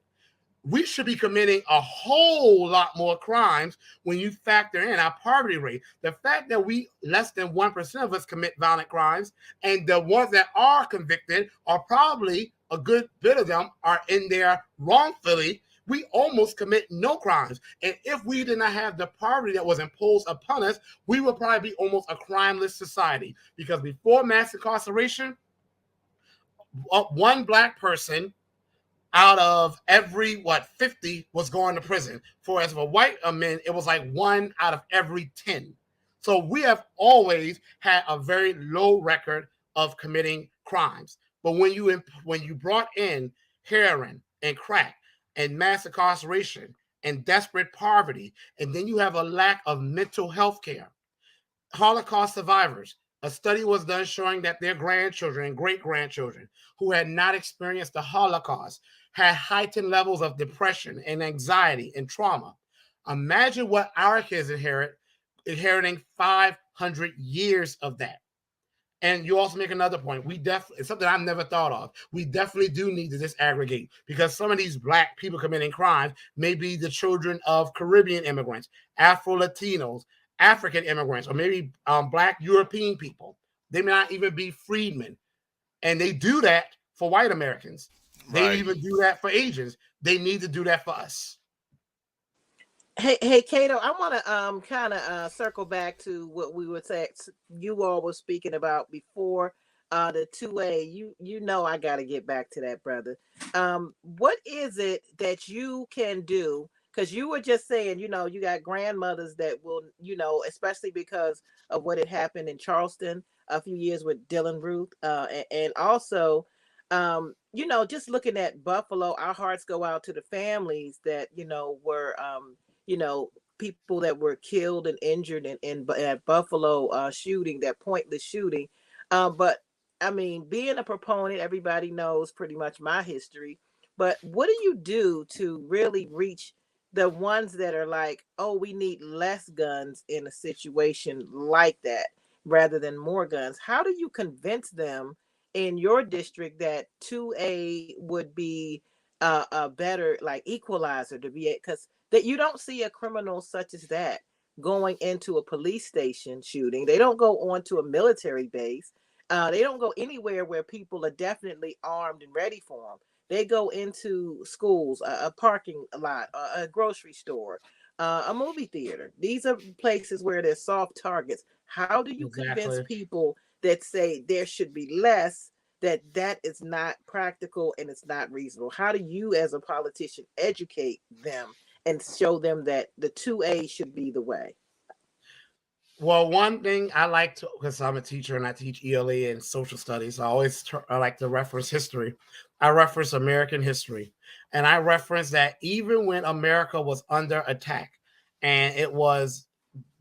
We should be committing a whole lot more crimes when you factor in our poverty rate. The fact that less than 1% of us commit violent crimes, and the ones that are convicted are probably, a good bit of them are in there wrongfully, we almost commit no crimes. And if we did not have the poverty that was imposed upon us, we would probably be almost a crimeless society. Because before mass incarceration, one black person out of every 50 was going to prison. For as for white men, it was like 1 out of every 10. So we have always had a very low record of committing crimes. But when you brought in heroin and crack and mass incarceration and desperate poverty, and then you have a lack of mental health care, Holocaust survivors, a study was done showing that their grandchildren and great-grandchildren who had not experienced the Holocaust had heightened levels of depression and anxiety and trauma. Imagine what our kids inheriting 500 years of that. And you also make another point. It's something I've never thought of. We definitely do need to disaggregate, because some of these black people committing crimes may be the children of Caribbean immigrants, Afro-Latinos, African immigrants, or maybe black European people. They may not even be freedmen. And they do that for white Americans. They Right. even do that for Asians. They need to do that for us. Hey, Kato, I want to kind of circle back to what we were saying. You all were speaking about before the 2A. You know I got to get back to that, brother. What is it that you can do? Because you were just saying, you got grandmothers that will, especially because of what had happened in Charleston a few years with Dylan Ruth, and also, just looking at Buffalo, our hearts go out to the families that were. People that were killed and injured in at Buffalo shooting, that pointless shooting. But I mean, being a proponent, everybody knows pretty much my history. But what do you do to really reach the ones that are like, oh, we need less guns in a situation like that rather than more guns? How do you convince them in your district that 2A would be a better like equalizer to be, because that you don't see a criminal such as that going into a police station shooting. They don't go onto a military base. They don't go anywhere where people are definitely armed and ready for them. They go into schools, a parking lot, a grocery store, a movie theater. These are places where there's soft targets. How do you convince people that say there should be less, that is not practical and it's not reasonable? How do you as a politician educate them and show them that the 2A should be the way? Well, one thing I like to, because I'm a teacher and I teach ELA and social studies, I like to reference history. I reference American history, and I reference that even when America was under attack and it was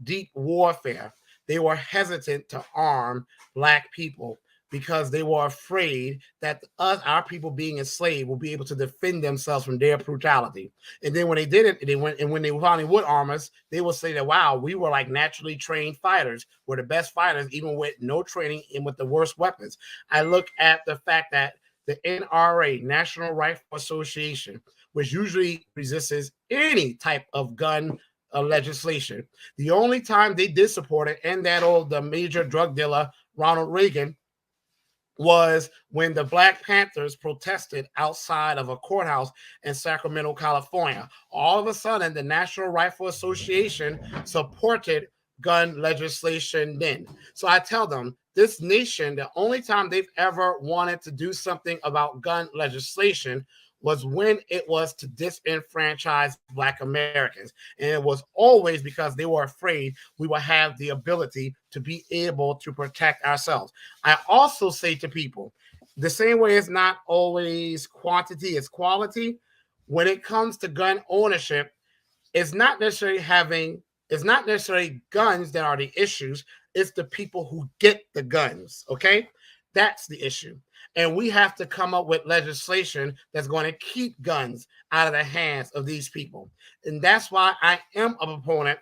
deep warfare, they were hesitant to arm black people because they were afraid that our people being enslaved, will be able to defend themselves from their brutality. And then when they did it, they went, and when they finally would arm us, they would say that, wow, we were like naturally trained fighters. We're the best fighters, even with no training and with the worst weapons. I look at the fact that the NRA, National Rifle Association, which usually resists any type of gun legislation. The only time they did support it, and the major drug dealer Ronald Reagan, was when the Black Panthers protested outside of a courthouse in Sacramento, California. All of a sudden, the National Rifle Association supported gun legislation then. So I tell them, this nation, the only time they've ever wanted to do something about gun legislation was when it was to disenfranchise Black Americans. And it was always because they were afraid we would have the ability to be able to protect ourselves. I also say to people, the same way it's not always quantity, it's quality. When it comes to gun ownership, it's not necessarily guns that are the issues. It's the people who get the guns. Okay. That's the issue. And we have to come up with legislation that's going to keep guns out of the hands of these people. And that's why I am a proponent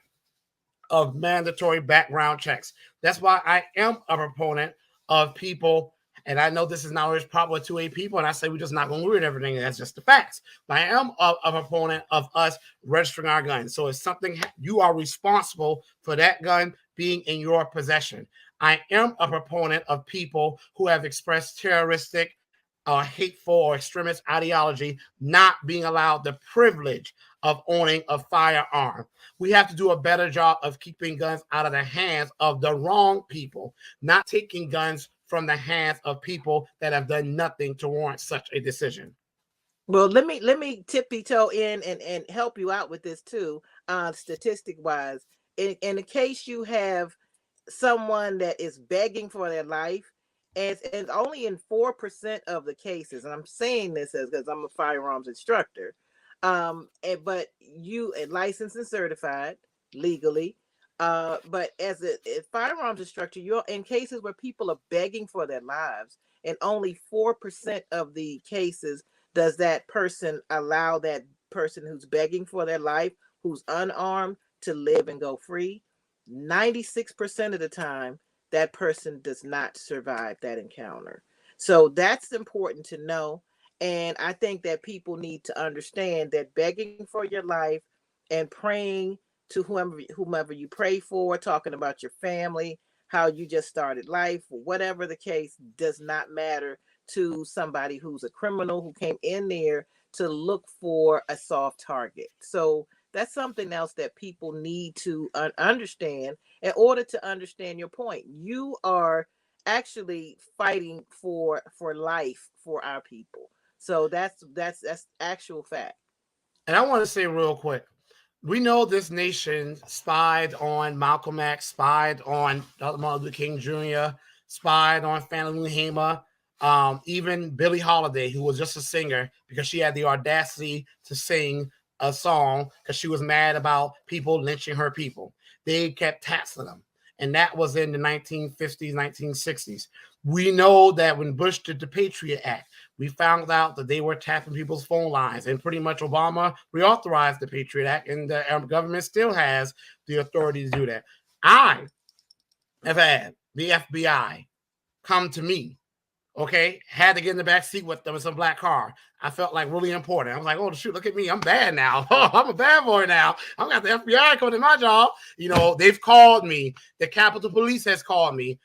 of mandatory background checks. That's why I am a proponent of people. And I know this is not always popular to a people, and I say we're just not going to ruin everything. That's just the facts. But I am a proponent of us registering our guns. So if something, you are responsible for that gun being in your possession. I am a proponent of people who have expressed terroristic, hateful, or extremist ideology not being allowed the privilege of owning a firearm. We have to do a better job of keeping guns out of the hands of the wrong people, not taking guns from the hands of people that have done nothing to warrant such a decision. Well, let me tippy toe in and help you out with this too. Statistic wise, in the case you have someone that is begging for their life, and only in 4% of the cases, and I'm saying this as because I'm a firearms instructor, but you licensed and certified legally. But as a firearms instructor, you're in cases where people are begging for their lives, and only 4% of the cases does that person allow that person who's begging for their life, who's unarmed, to live and go free. 96% of the time, that person does not survive that encounter. So that's important to know. And I think that people need to understand that begging for your life and praying to whomever you pray for, talking about your family, how you just started life, whatever the case, does not matter to somebody who's a criminal who came in there to look for a soft target. So that's something else that people need to understand in order to understand your point. You are actually fighting for life for our people. So that's actual fact. And I want to say real quick, we know this nation spied on Malcolm X, spied on Martin Luther King Jr., spied on Fannie Lou even Billie Holiday, who was just a singer because she had the audacity to sing a song because she was mad about people lynching her people. They kept taxing them. And that was in the 1950s, 1960s. We know that when Bush did the Patriot Act, we found out that they were tapping people's phone lines, and pretty much Obama reauthorized the Patriot Act, and the government still has the authority to do that. I have had the FBI come to me, okay, had to get in the back seat with them in some black car. I felt like really important. I was like, oh, shoot, look at me. I'm bad now. I'm a bad boy now. I've got the FBI coming to my job. They've called me. The Capitol Police has called me,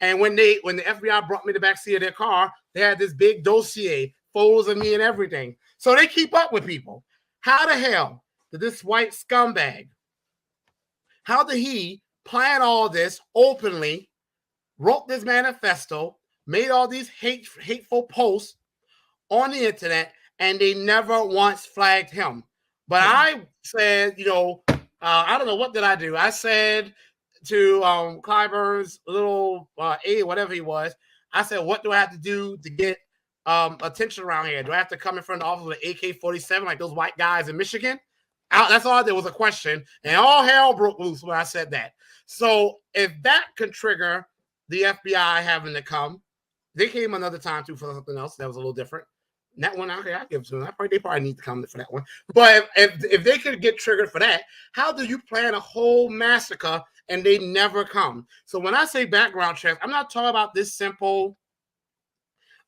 and when the FBI brought me the back seat of their car, they had this big dossier, photos of me and everything. So they keep up with people. How the hell did this white scumbag, how did he plan all this openly, wrote this manifesto, made all these hateful posts on the internet, and they never once flagged him? But I said, I don't know, what did I do? I said to Clyburn's little aide, whatever he was. I said, what do I have to do to get attention around here? Do I have to come in front of the office with an AK-47 like those white guys in Michigan? That's all there was, a question, and all hell broke loose when I said that. So if that could trigger the FBI having to come, they came another time too for something else that was a little different. And that one, okay, I give it to them. They probably need to come for that one. But if they could get triggered for that, how do you plan a whole massacre and they never come? So when I say background checks, I'm not talking about this simple.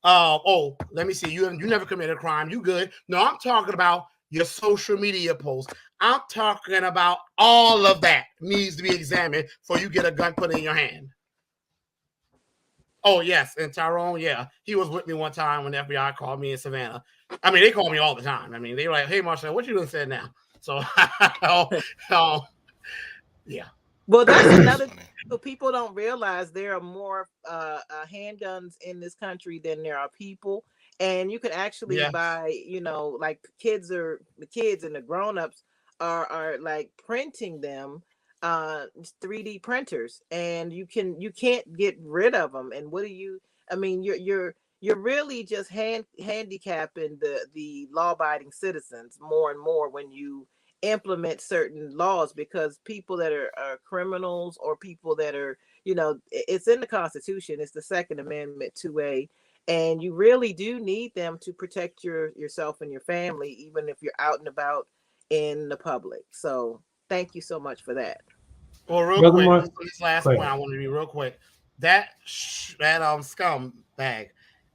Let me see. You never committed a crime. You good? No, I'm talking about your social media posts. I'm talking about all of that needs to be examined before you get a gun put in your hand. Oh, yes. And Tyrone, yeah. He was with me one time when the FBI called me in Savannah. I mean, they call me all the time. I mean, they were like, hey, Marcel, what you doing said now? So, yeah. Well, that's another thing. So people don't realize there are more handguns in this country than there are people. And you can actually buy, like the kids and the grown-ups are like printing them 3D printers, and you can't get rid of them. And you're really just handicapping the law-abiding citizens more and more when you implement certain laws, because people that are criminals, or people that are, it's in the Constitution, it's the Second Amendment 2A, and you really do need them to protect yourself and your family, even if you're out and about in the public. So thank you so much for that. Well, real quick, this last point I want to be real quick. That scumbag,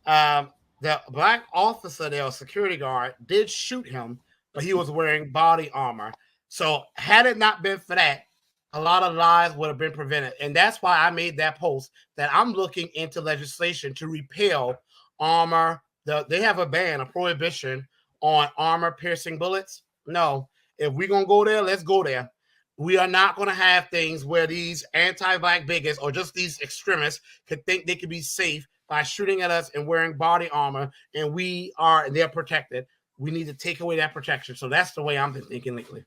the black officer there, security guard, did shoot him, but he was wearing body armor. So had it not been for that, a lot of lives would have been prevented. And that's why I made that post that I'm looking into legislation to repeal armor. They have a ban, a prohibition on armor-piercing bullets. No, if we're going to go there, let's go there. We are not going to have things where these anti-black bigots or just these extremists could think they could be safe by shooting at us and wearing body armor, and they're protected. We need to take away that protection. So that's the way I'm thinking lately.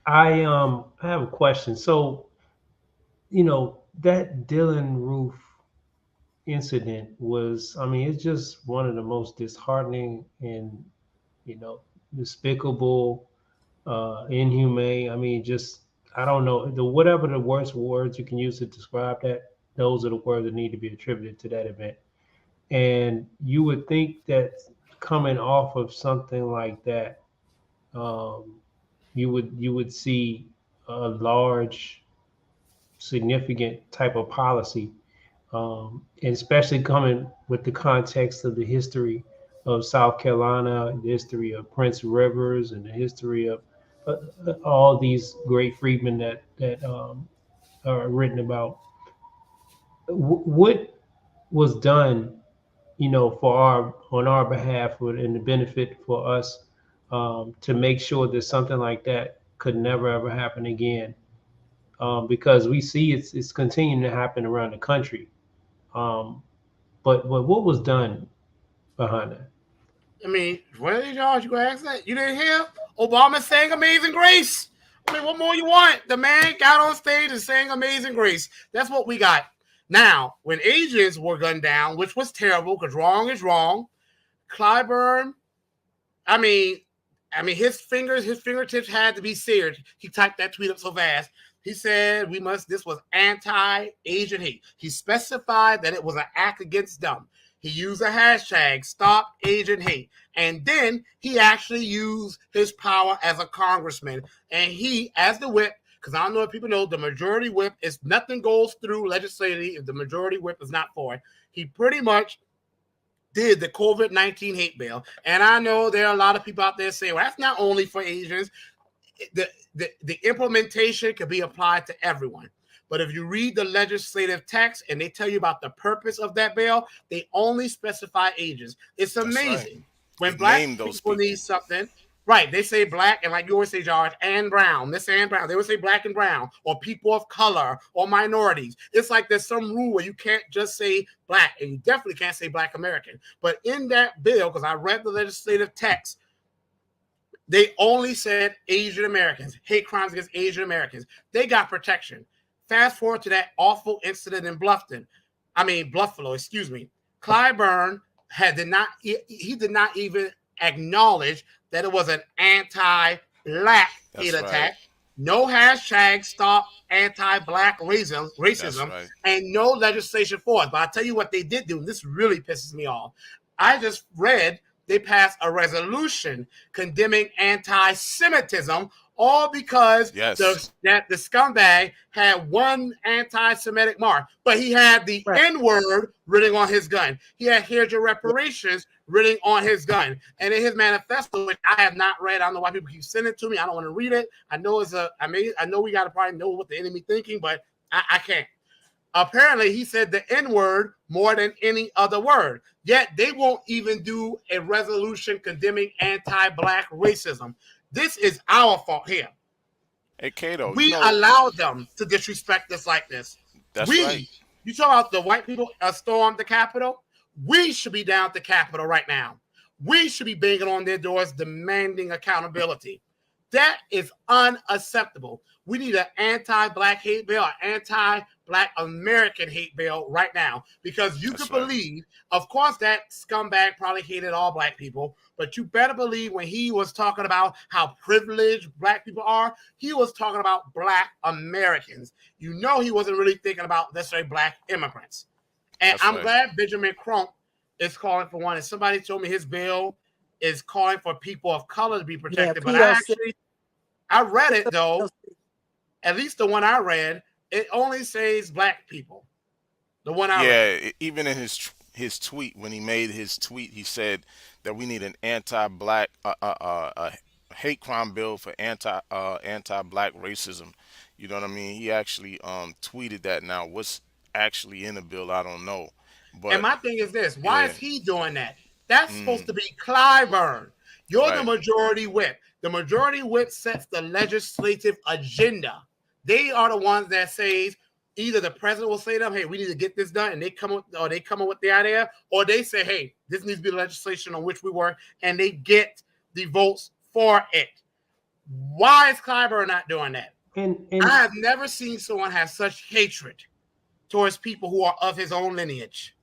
I have a question. So, that Dylan Roof incident was, it's just one of the most disheartening and, despicable, inhumane. I don't know, whatever the worst words you can use to describe that, those are the words that need to be attributed to that event. And you would think that coming off of something like that, you would see a large, significant type of policy, and especially coming with the context of the history of South Carolina, the history of Prince Rivers, and the history of all these great freedmen that are written about. What was done, on our behalf, and the benefit for us, to make sure that something like that could never ever happen again, because we see it's continuing to happen around the country. But what was done behind that? What y'all? You gonna ask that? You didn't hear Obama saying "Amazing Grace"? What more you want? The man got on stage and sang "Amazing Grace." That's what we got. Now, when agents were gunned down, which was terrible, because wrong is wrong, Clyburn, his fingertips had to be seared. He typed that tweet up so fast. He said, this was anti-Asian hate. He specified that it was an act against them. He used a hashtag, Stop Asian Hate. And then he actually used his power as a congressman. And he, as the whip, because I don't know if people know, the majority whip is nothing goes through legislatively if the majority whip is not for it. He pretty much did the COVID-19 hate bill. And I know there are a lot of people out there saying, well, that's not only for Asians. The implementation could be applied to everyone. But if you read the legislative text and they tell you about the purpose of that bill, they only specify ages. It's amazing. Right. When black people need something, right, they say black, and like you always say, George, and brown, this and brown. They would say black and brown, or people of color, or minorities. It's like there's some rule where you can't just say black, and you definitely can't say black American. But in that bill, because I read the legislative text, They only said Asian Americans, hate crimes against Asian Americans. They got protection. Fast forward to that awful incident in Buffalo, excuse me. Clyburn did not even acknowledge that it was an anti-black hate That's right. attack. No hashtag stop anti-black That's racism, right. and no legislation for it. But I'll tell you what they did do, and this really pisses me off. I just read they passed a resolution condemning anti-Semitism, all because Yes. the scumbag had one anti-Semitic mark, but he had the Right. N-word written on his gun. He had "Here's your reparations" written on his gun, and in his manifesto, which I have not read. I don't know why people keep sending it to me. I don't want to read it. I know I know we got to probably know what the enemy thinking, but I can't. Apparently, he said the N-word more than any other word. Yet they won't even do a resolution condemning anti-black racism. This is our fault here. Hey, Kato, We allowed them to disrespect us like this. that's We, right. you talk about the white people stormed the Capitol. We should be down at the Capitol right now. We should be banging on their doors demanding accountability. That is unacceptable. We need an anti-black hate bill, an anti-black American hate bill right now, because you That's can right. believe, of course, that scumbag probably hated all black people, but you better believe when he was talking about how privileged black people are, he was talking about black Americans. You know, he wasn't really thinking about, let's say, black immigrants. And That's I'm right. glad Benjamin Crump is calling for one. And somebody told me his bill is calling for people of color to be protected. But I read it though. At least the one I read, it only says black people. The one I read. Yeah, even in his tweet, when he made his tweet, he said that we need an anti-black hate crime bill for anti-black racism. You know what I mean? He actually tweeted that. Now, what's actually in the bill, I don't know. And But my thing is this: why yeah, is he doing that? That's supposed to be Clyburn. You're the right. majority whip. The majority whip sets the legislative agenda. They are the ones that says either the president will say to them, "Hey, we need to get this done," and they come up with the idea, or they say, "Hey, this needs to be legislation on which we work," and they get the votes for it. Why is Clyburn not doing that? And I have never seen someone have such hatred towards people who are of his own lineage.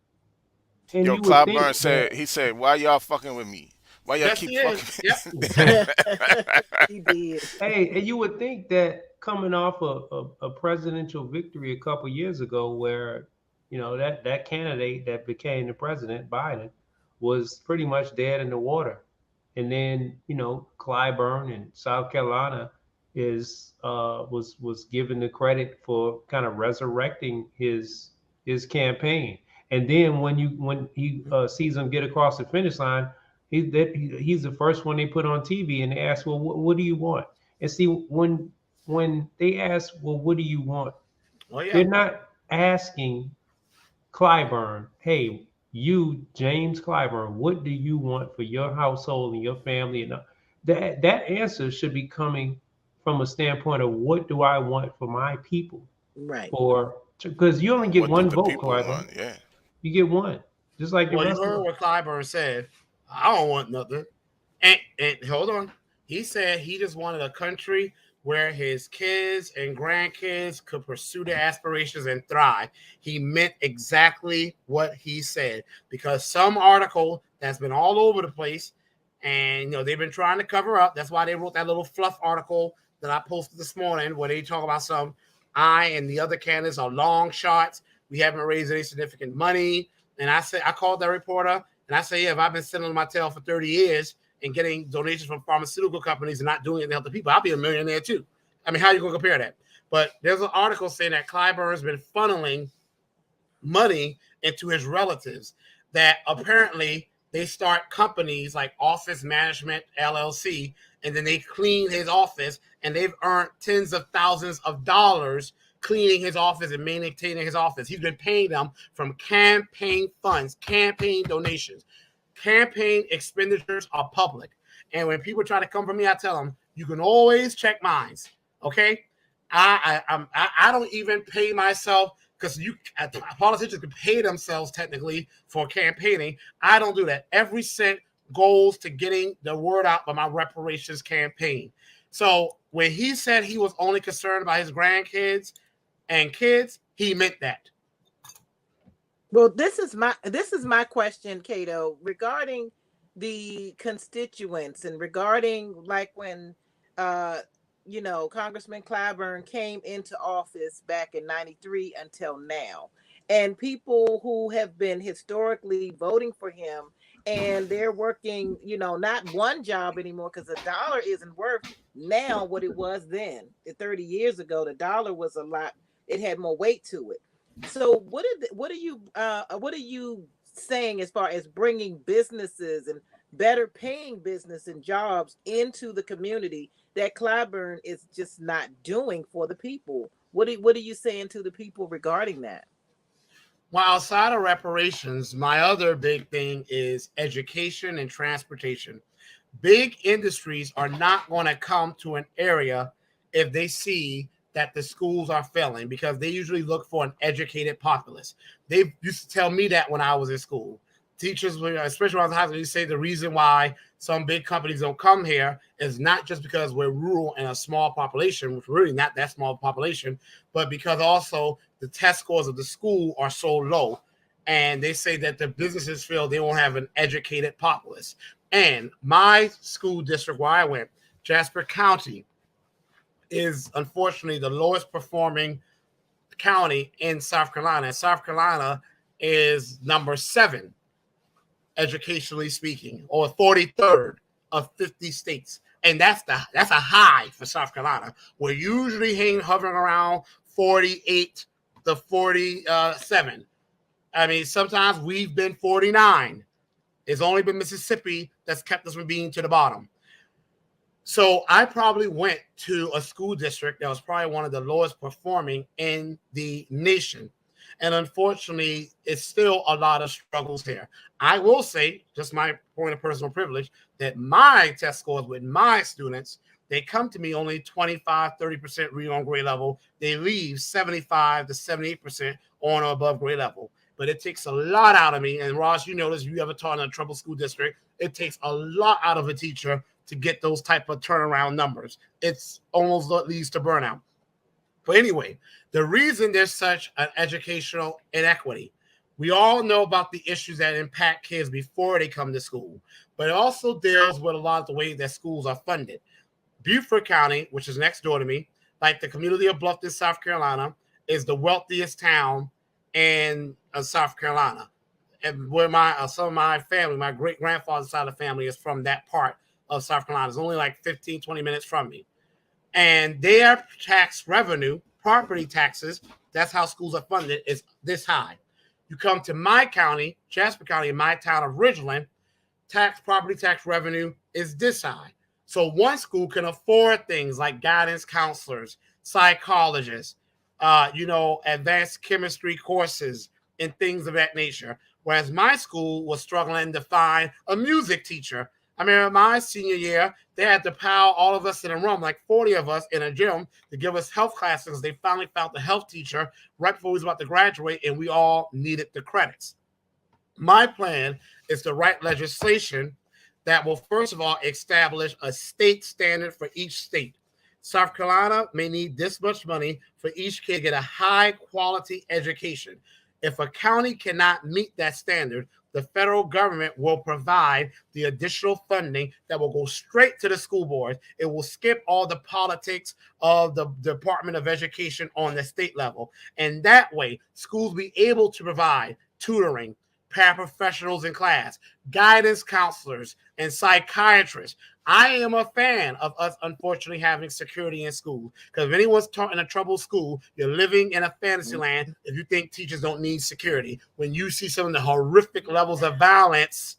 Yo, you would think Clyburn said, he said, "Why y'all fucking with me? Why y'all Yes, keep he is. fucking?" Yep. He did. hey, and you would think that coming off a presidential victory a couple years ago, where that candidate that became the president, Biden, was pretty much dead in the water, and then Clyburn in South Carolina was given the credit for kind of resurrecting his campaign, and then when he sees him get across the finish line, he's the first one they put on TV, and they ask, well, what do you want? And see, when they ask, well, what do you want? Well, yeah. They're not asking Clyburn, hey, you, James Clyburn, what do you want for your household and your family? And that answer should be coming from a standpoint of what do I want for my people? Right. Because you only get What do one the vote, people Clyburn. want? Yeah. You get one, just like the Well, you rest of heard them. what Clyburn said. I don't want nothing. And hold on. He said he just wanted a country where his kids and grandkids could pursue their aspirations and thrive. He meant exactly what he said, because some article that's been all over the place, and they've been trying to cover up. That's why they wrote that little fluff article that I posted this morning, where they talk about I and the other candidates are long shots. We haven't raised any significant money. And I called that reporter and I say, yeah, if I've been sitting on my tail for 30 years and getting donations from pharmaceutical companies and not doing it to help the people, I'll be a millionaire too. I mean, how are you going to compare that? But there's an article saying that Clyburn's been funneling money into his relatives, that apparently they start companies like Office Management LLC, and then they clean his office, and they've earned tens of thousands of dollars cleaning his office and maintaining his office. He's been paying them from campaign funds, campaign donations. Campaign expenditures are public. And when people try to come for me, I tell them, you can always check mines. Okay? I don't even pay myself, because politicians can pay themselves technically for campaigning. I don't do that. Every cent goals to getting the word out by my reparations campaign. So when he said he was only concerned about his grandkids and kids, he meant that. Well, this is my question, Cato, regarding the constituents and regarding like when Congressman Clyburn came into office back in 93 until now. And people who have been historically voting for him and they're working, not one job anymore because a dollar isn't worth now what it was then. 30 years ago, the dollar was a lot, it had more weight to it. So what are you saying as far as bringing businesses and better paying business and jobs into the community that Clyburn is just not doing for the people? What are you saying to the people regarding that? Well, outside of reparations, my other big thing is education and transportation. Big industries are not going to come to an area if they see that the schools are failing, because they usually look for an educated populace. They used to tell me that when I was in school. Teachers, especially when I was in high school, they say the reason why some big companies don't come here is not just because we're rural and a small population, which really not that small population, but because also the test scores of the school are so low. And they say that the businesses feel they won't have an educated populace. And my school district where I went, Jasper County, is unfortunately the lowest performing county in South Carolina. And South Carolina is number 7, educationally speaking, or 43rd of 50 states. And that's a high for South Carolina. We're usually hovering around 48 to 47. I mean, sometimes we've been 49. It's only been Mississippi that's kept us from being to the bottom. So I probably went to a school district that was probably one of the lowest performing in the nation. And unfortunately, it's still a lot of struggles here. I will say, just my point of personal privilege, that my test scores with my students, they come to me only 25, 30% read on grade level. They leave 75 to 78% on or above grade level. But it takes a lot out of me. And Ross, you know this, you ever taught in a troubled school district, it takes a lot out of a teacher to get those type of turnaround numbers. It's almost leads to burnout. But anyway, the reason there's such an educational inequity, we all know about the issues that impact kids before they come to school, but it also deals with a lot of the way that schools are funded. Beaufort County, which is next door to me, like the community of Bluffton, South Carolina, is the wealthiest town in South Carolina. And where some of my family, my great-grandfather's side of the family is from that part of South Carolina. It's only like 15, 20 minutes from me. And their tax revenue, property taxes, that's how schools are funded, is this high. You come to my county, Jasper County, in my town of Ridgeland, property tax revenue is this high. So one school can afford things like guidance counselors, psychologists, advanced chemistry courses, and things of that nature. Whereas my school was struggling to find a music teacher. I mean, my senior year, they had to pile all of us in a room, like 40 of us in a gym, to give us health classes. They finally found the health teacher right before we was about to graduate, and we all needed the credits. My plan is to write legislation that will, first of all, establish a state standard for each state. South Carolina may need this much money for each kid to get a high-quality education. If a county cannot meet that standard, the federal government will provide the additional funding that will go straight to the school board. It will skip all the politics of the Department of Education on the state level. And that way, schools will be able to provide tutoring, paraprofessionals in class, guidance counselors, and psychiatrists. I am a fan of us, unfortunately, having security in schools, because if anyone's taught in a troubled school, you're living in a fantasy land if you think teachers don't need security. When you see some of the horrific levels of violence,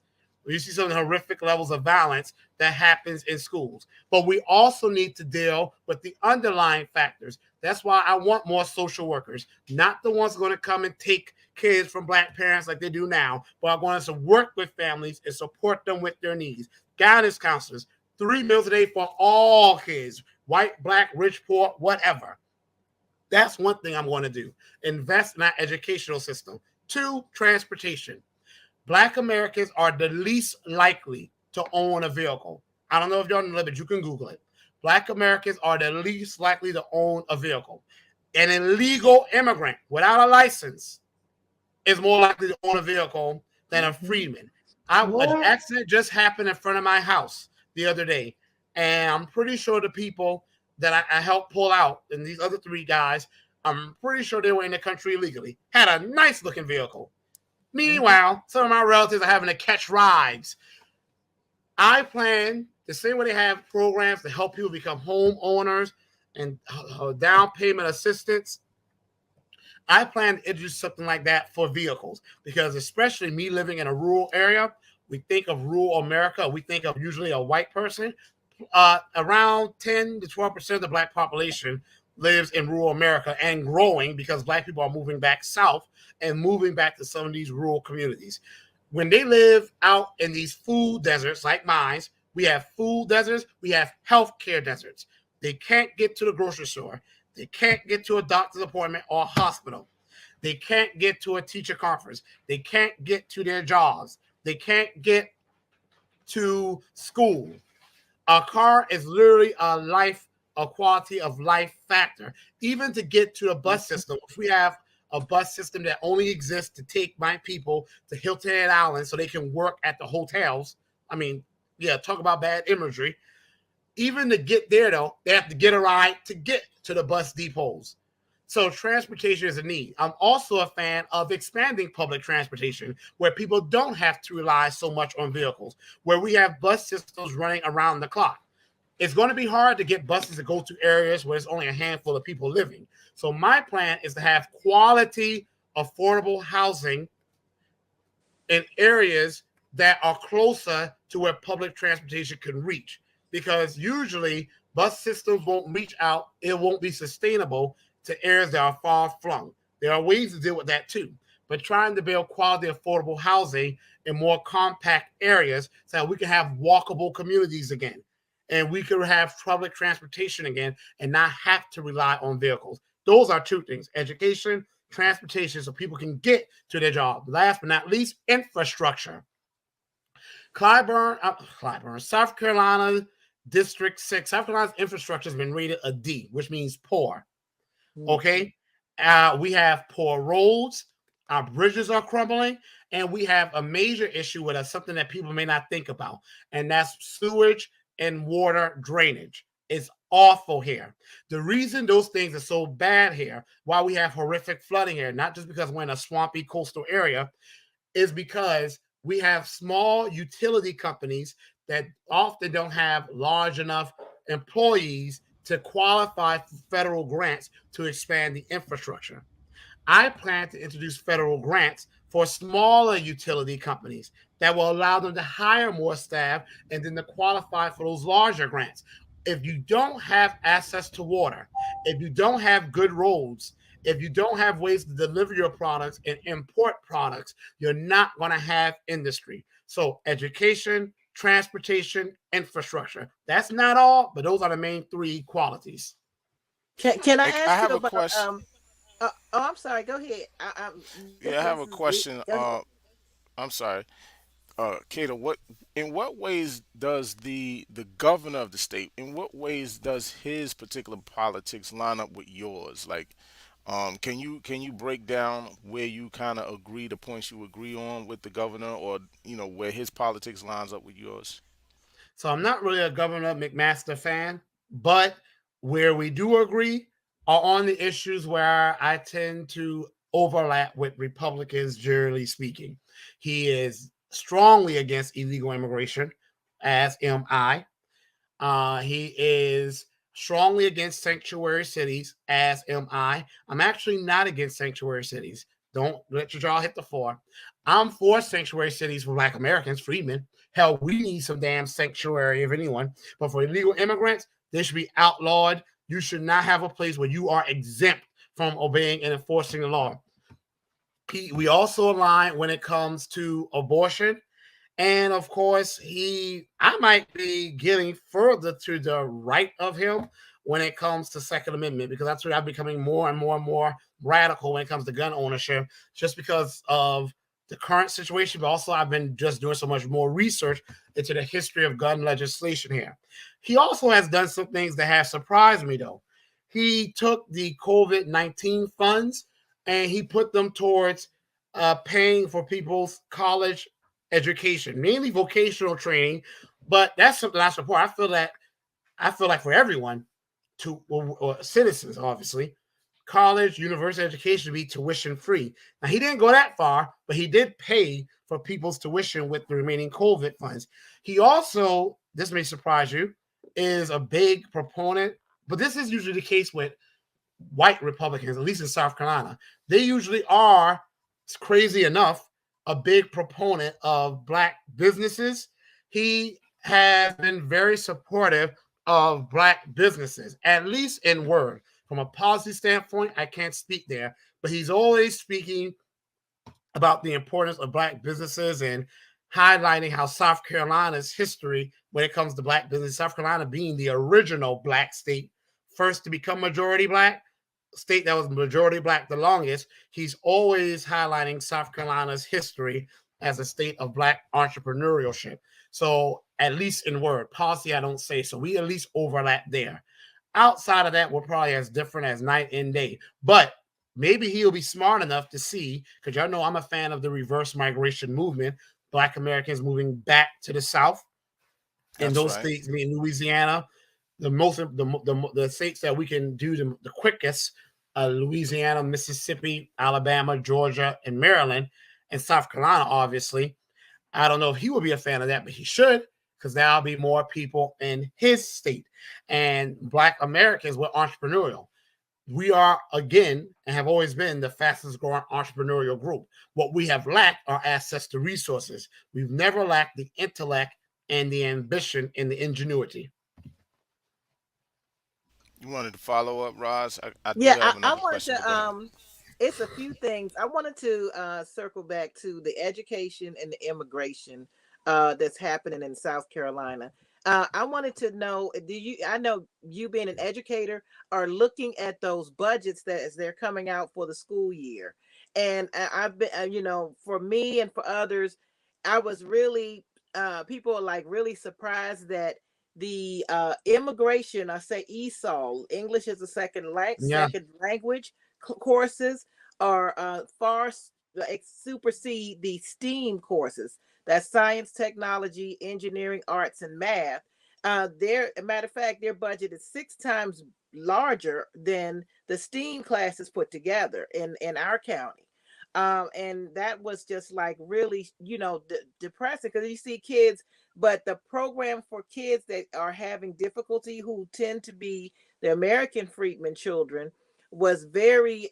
that happens in schools. But we also need to deal with the underlying factors. That's why I want more social workers, not the ones going to come and take kids from Black parents like they do now, but I want us to work with families and support them with their needs. Guidance counselors, 3 meals a day for all kids, white, Black, rich, poor, whatever. That's one thing I'm going to do. Invest in our educational system. 2, transportation. Black Americans are the least likely to own a vehicle. I don't know if y'all know, but you can Google it. Black Americans are the least likely to own a vehicle. An illegal immigrant without a license is more likely to own a vehicle than a freeman. An accident just happened in front of my house the other day, and I'm pretty sure the people that I helped pull out, and these other three guys, I'm pretty sure they were in the country illegally, had a nice looking vehicle. Meanwhile, some of my relatives are having to catch rides. I plan the same way they have programs to help people become homeowners and down payment assistance. I plan to introduce something like that for vehicles because, especially me living in a rural area, we think of rural America, we think of usually a white person. Around 10 to 12% of the black population lives in rural America and growing because black people are moving back south and moving back to some of these rural communities. When they live out in these food deserts like mine, we have food deserts, we have healthcare deserts. They can't get to the grocery store. They can't get to a doctor's appointment or hospital. They can't get to a teacher conference. They can't get to their jobs. They can't get to school. A car is literally a quality of life factor. Even to get to a bus system, if we have a bus system that only exists to take my people to Hilton Head Island so they can work at the hotels. I mean, yeah, talk about bad imagery. Even to get there, though, they have to get a ride to get to the bus depots. So transportation is a need. I'm also a fan of expanding public transportation where people don't have to rely so much on vehicles, where we have bus systems running around the clock. It's going to be hard to get buses to go to areas where there's only a handful of people living. So my plan is to have quality, affordable housing in areas that are closer to where public transportation can reach. Because usually bus systems won't reach out. It won't be sustainable to areas that are far flung. There are ways to deal with that too. But trying to build quality, affordable housing in more compact areas so that we can have walkable communities again. And we can have public transportation again and not have to rely on vehicles. Those are two things: education, transportation, so people can get to their job. Last but not least, infrastructure. Clyburn, South Carolina, District 6. South Carolina's infrastructure has been rated a D, which means poor. Okay? We have poor roads. Our bridges are crumbling. And we have a major issue with something that people may not think about, and that's sewage and water drainage. It's awful here. The reason those things are so bad here, why we have horrific flooding here, not just because we're in a swampy coastal area, is because we have small utility companies that often don't have large enough employees to qualify for federal grants to expand the infrastructure. I plan to introduce federal grants for smaller utility companies that will allow them to hire more staff and then to qualify for those larger grants. If you don't have access to water, if you don't have good roads, if you don't have ways to deliver your products and import products, you're not going to have industry. So education, transportation, infrastructure. That's not all, but those are the main three qualities. Can I I ask you have a about question. I'm sorry. Go ahead. Yeah, I have a This is it. question. Go ahead. I'm sorry, Kato. In what ways does the governor of the state? In what ways does his particular politics line up with yours? Like, can you break down where you kind of agree, the points you agree on with the governor, or where his politics lines up with yours? So I'm not really a Governor McMaster fan, but where we do agree are on the issues where I tend to overlap with Republicans, generally speaking. He is strongly against illegal immigration, as am I. He is strongly against sanctuary cities, as am I. I'm actually not against sanctuary cities. Don't let your jaw hit the floor. I'm for sanctuary cities for Black Americans, freemen. Hell, we need some damn sanctuary, if anyone. But for illegal immigrants, they should be outlawed. You should not have a place where you are exempt from obeying and enforcing the law. We also align when it comes to abortion. And of course, I might be getting further to the right of him when it comes to Second Amendment, because that's where I'm becoming more and more and more radical when it comes to gun ownership, just because of the current situation, but also I've been just doing so much more research into the history of gun legislation here. He also has done some things that have surprised me, though. He took the COVID-19 funds and he put them towards paying for people's college education, mainly vocational training. But that's something I support. I feel like for everyone, to citizens, obviously, college, university education to be tuition free. Now, he didn't go that far, but he did pay for people's tuition with the remaining COVID funds. He also, this may surprise you, is a big proponent, but this is usually the case with white Republicans, at least in South Carolina. They usually are, it's crazy enough, a big proponent of Black businesses. He has been very supportive of Black businesses, at least in word. From a policy standpoint, I can't speak there, but he's always speaking about the importance of Black businesses and highlighting how South Carolina's history when it comes to Black business, South Carolina being the original Black state, first to become majority Black, state that was majority Black the longest. He's always highlighting South Carolina's history as a state of Black entrepreneurship. So at least in word, policy, I don't say so. We at least overlap there. Outside of that, we're probably as different as night and day. But maybe he'll be smart enough to see, because y'all know I'm a fan of the reverse migration movement, Black Americans moving back to the South. And those states, meaning Louisiana, the states that we can do the quickest, Louisiana, Mississippi, Alabama, Georgia, and Maryland, and South Carolina, obviously. I don't know if he will be a fan of that, but he should, because there'll be more people in his state. And Black Americans were entrepreneurial. We are, again, and have always been the fastest growing entrepreneurial group. What we have lacked are access to resources. We've never lacked the intellect and the ambition and the ingenuity. You wanted to follow up, Roz? I do Yeah, have I another wanted question. But go to ahead. it's a few things. I wanted to circle back to the education and the immigration that's happening in South Carolina. I wanted to know, I know you being an educator are looking at those budgets that as they're coming out for the school year. And I've been, for me and for others, I was really, people are like really surprised that the immigration, I say ESOL, English as a Yeah. second language courses are far supersede the STEAM courses. That's science, technology, engineering, arts, and math. A matter of fact, their budget is 6 times larger than the STEAM classes put together in our county. And that was just like really, depressing because you see kids, but the program for kids that are having difficulty, who tend to be the American freedmen children, was very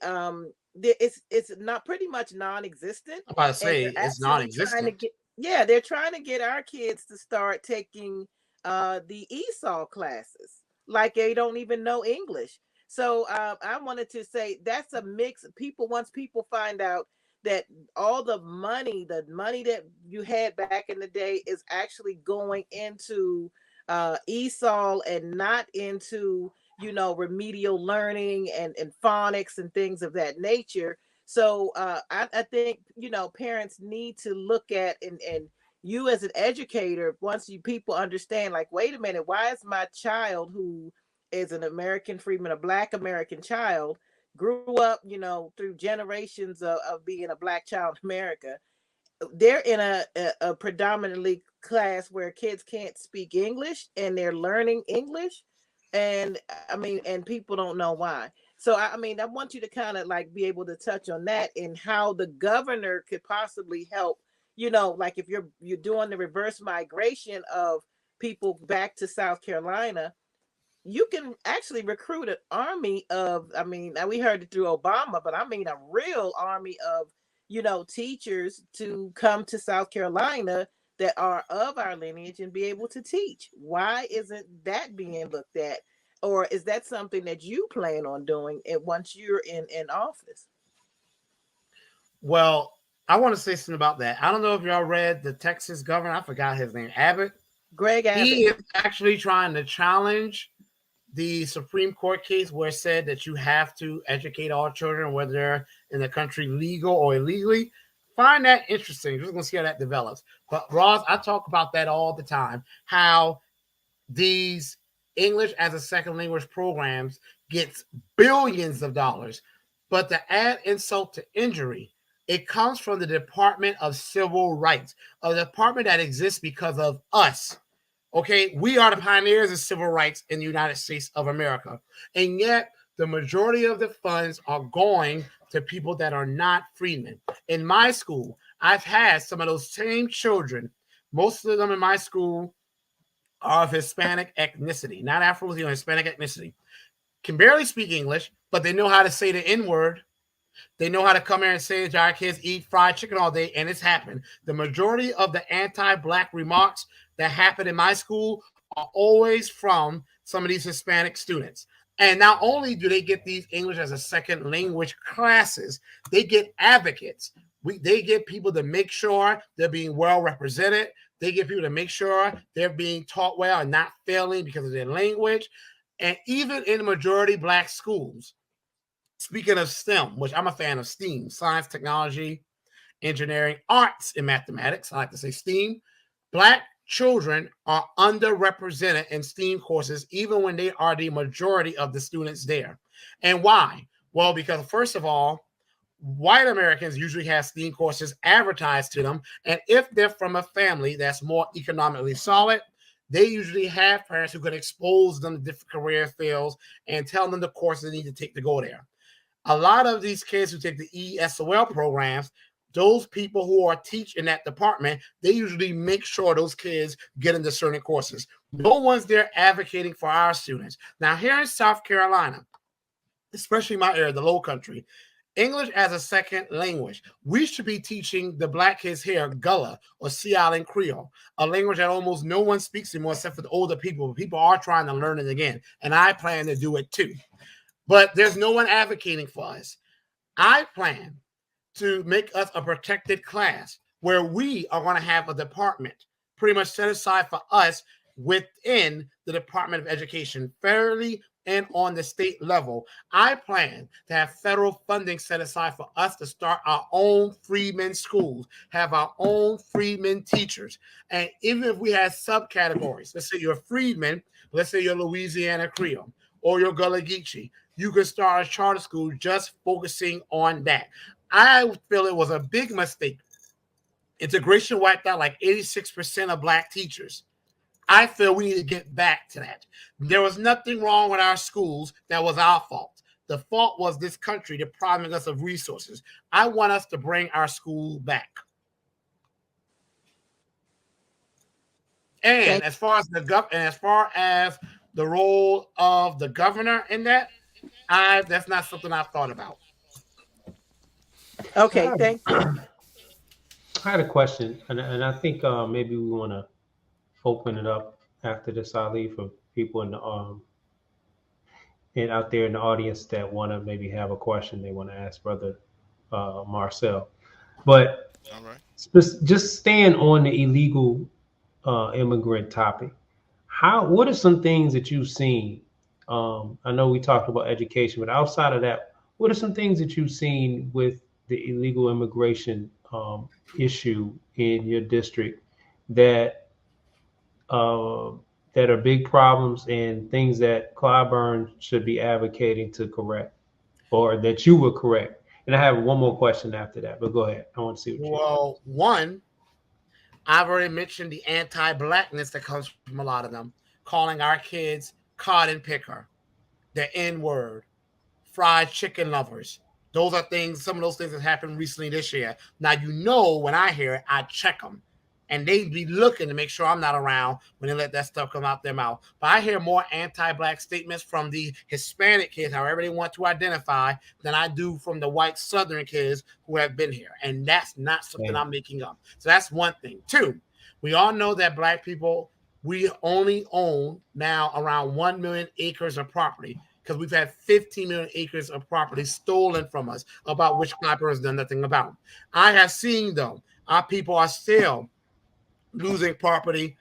it's not pretty much non-existent. I'm about to And say they're it's actually trying to non-existent. get, yeah, they're trying to get our kids to start taking the ESOL classes like they don't even know English. So I wanted to say that's a mix. People, once people find out that all the money that you had back in the day is actually going into ESOL and not into, remedial learning and phonics and things of that nature. So I think, parents need to look at, and you as an educator, once you people understand, like, wait a minute, why is my child who is an American freedman, a Black American child, grew up, through generations of being a Black child in America, they're in a predominantly class where kids can't speak English and they're learning English. And I mean, and people don't know why. So I mean, I want you to kind of like be able to touch on that and how the governor could possibly help, like if you're doing the reverse migration of people back to South Carolina, you can actually recruit an army of, I mean, we heard it through Obama, but I mean a real army of, teachers to come to South Carolina that are of our lineage and be able to teach. Why isn't that being looked at? Or is that something that you plan on doing once you're in office? Well, I want to say something about that. I don't know if y'all read the Texas governor. I forgot his name. Abbott. Greg Abbott. He is actually trying to challenge the Supreme Court case where it said that you have to educate all children, whether they're in the country legal or illegally. Find that interesting. We're just gonna see how that develops. But Ross, I talk about that all the time. How these English as a second language programs gets billions of dollars, but to add insult to injury, it comes from the Department of Civil Rights, a department that exists because of us. Okay, we are the pioneers of civil rights in the United States of America, and yet the majority of the funds are going to people that are not freedmen. In my school, I've had some of those same children. Most of them in my school are of Hispanic ethnicity, not Afro-Latino, Hispanic ethnicity. Can barely speak English, but they know how to say the N word. They know how to come here and say that our kids eat fried chicken all day, and it's happened. The majority of the anti-black remarks that happen in my school are always from some of these Hispanic students. And not only do they get these English as a second language classes, they get advocates. They get people to make sure they're being well represented. They get people to make sure they're being taught well and not failing because of their language. And even in the majority black schools, speaking of STEM, which I'm a fan of STEAM, science, technology, engineering, arts, and mathematics, I like to say STEAM, black children are underrepresented in STEAM courses, even when they are the majority of the students there. And why? Well, because first of all, white Americans usually have STEAM courses advertised to them. And if they're from a family that's more economically solid, they usually have parents who can expose them to different career fields and tell them the courses they need to take to go there. A lot of these kids who take the ESOL programs, those people who are teaching that department, they usually make sure those kids get into certain courses. No one's there advocating for our students. Now, here in South Carolina, especially my area, the Low Country, English as a second language. We should be teaching the black kids here Gullah or Sea Island Creole, a language that almost no one speaks anymore except for the older people. People are trying to learn it again, and I plan to do it too. But there's no one advocating for us. I plan to make us a protected class where we are going to have a department pretty much set aside for us within the Department of Education, fairly and on the state level. I plan to have federal funding set aside for us to start our own freedmen schools, have our own freedmen teachers. And even if we have subcategories, let's say you're a freedman, let's say you're Louisiana Creole or you're Gullah Geechee, you can start a charter school just focusing on that. I feel it was a big mistake. Integration wiped out like 86% of black teachers. I feel we need to get back to that. There was nothing wrong with our schools that was our fault. The fault was this country depriving us of resources. I want us to bring our school back. And as far as the role of the governor in that, that's not something I've thought about. Okay, thank you. I had a question, and I think maybe we want to open it up after this, Ali, for people in the and out there in the audience that want to maybe have a question they want to ask Brother Marcel. But All right. just staying on the illegal immigrant topic, what are some things that you've seen? I know we talked about education, but outside of that, what are some things that you've seen with the illegal immigration issue in your district that that are big problems and things that Clyburn should be advocating to correct, or that you would correct? And I have one more question after that, but go ahead. I want to see what you. Well, one, I've already mentioned the anti-blackness that comes from a lot of them, calling our kids cotton picker, the N-word, fried chicken lovers. Those are things, some of those things that happened recently this year. Now, when I hear it, I check them. And they be looking to make sure I'm not around when they let that stuff come out their mouth. But I hear more anti-black statements from the Hispanic kids, however they want to identify, than I do from the white Southern kids who have been here. And that's not something I'm making up. So that's one thing. Two, we all know that black people, we only own now around 1 million acres of property, because we've had 15 million acres of property stolen from us, about which Clapper has done nothing about. I have seen, though, our people are still losing property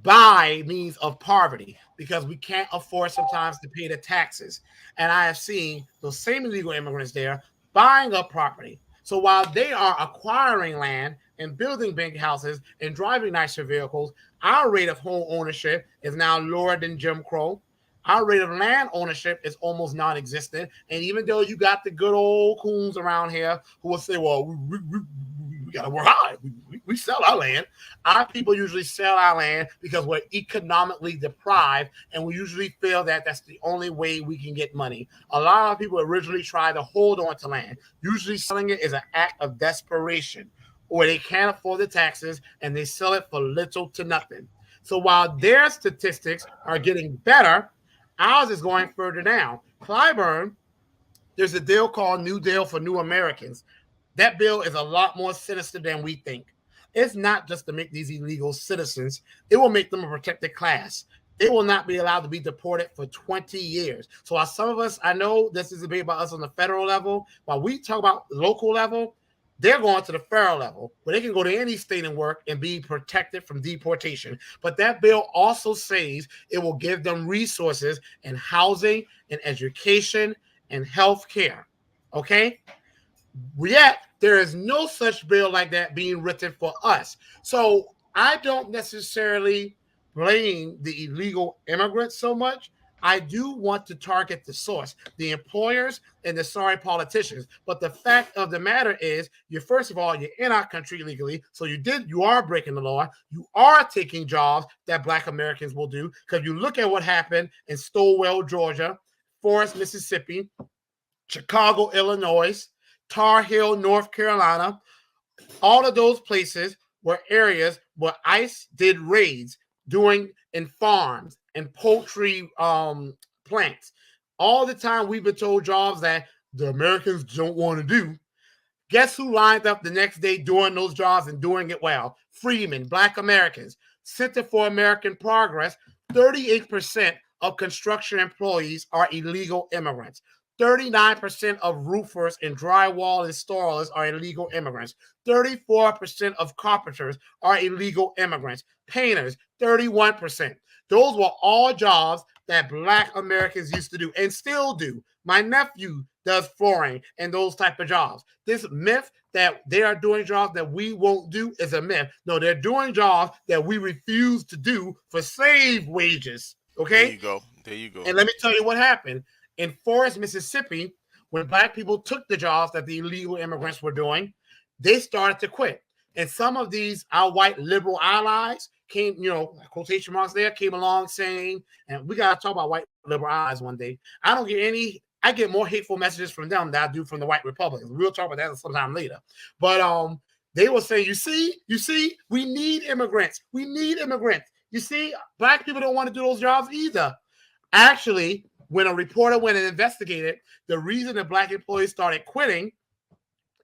by means of poverty because we can't afford sometimes to pay the taxes. And I have seen those same illegal immigrants there buying up property. So while they are acquiring land and building big houses and driving nicer vehicles, our rate of home ownership is now lower than Jim Crow. Our rate of land ownership is almost non-existent. And even though you got the good old coons around here who will say, well, we got to work hard. We sell our land. Our people usually sell our land because we're economically deprived, and we usually feel that that's the only way we can get money. A lot of people originally try to hold on to land. Usually selling it is an act of desperation, or they can't afford the taxes and they sell it for little to nothing. So while their statistics are getting better, ours is going further down. Clyburn, there's a deal called New Deal for New Americans. That bill is a lot more sinister than we think. It's not just to make these illegal citizens, it will make them a protected class. They will not be allowed to be deported for 20 years. So, while some of us, I know this is a big about us on the federal level, while we talk about local level, they're going to the federal level where they can go to any state and work and be protected from deportation. But that bill also says it will give them resources in housing and education and health care. Okay? Yet there is no such bill like that being written for us. So I don't necessarily blame the illegal immigrants so much. I do want to target the source, the employers and the sorry politicians. But the fact of the matter is, you first of all, you're in our country illegally, so you are breaking the law. You are taking jobs that Black Americans will do, because you look at what happened in Stowell, Georgia, Forest, Mississippi, Chicago, Illinois, Tar Heel, North Carolina. All of those places were areas where ICE did raids doing in farms and poultry plants. All the time we've been told jobs that the Americans don't want to do. Guess who lined up the next day doing those jobs and doing it well? Freemen, Black Americans. Center for American Progress, 38% of construction employees are illegal immigrants. 39% of roofers and drywall installers are illegal immigrants. 34% of carpenters are illegal immigrants. Painters, 31%. Those were all jobs that Black Americans used to do and still do. My nephew does flooring and those type of jobs. This myth that they are doing jobs that we won't do is a myth. No, they're doing jobs that we refuse to do for slave wages. There Okay? you go. There you go. And let me tell you what happened. In Forest, Mississippi, when Black people took the jobs that the illegal immigrants were doing, they started to quit. And some of these, our white liberal allies came, quotation marks there, came along saying, and we got to talk about white liberal allies one day. I get more hateful messages from them than I do from the white Republicans. We'll talk about that sometime later. But they will say, you see, we need immigrants. We need immigrants. You see, Black people don't want to do those jobs either. Actually, when a reporter went and investigated, the reason that Black employees started quitting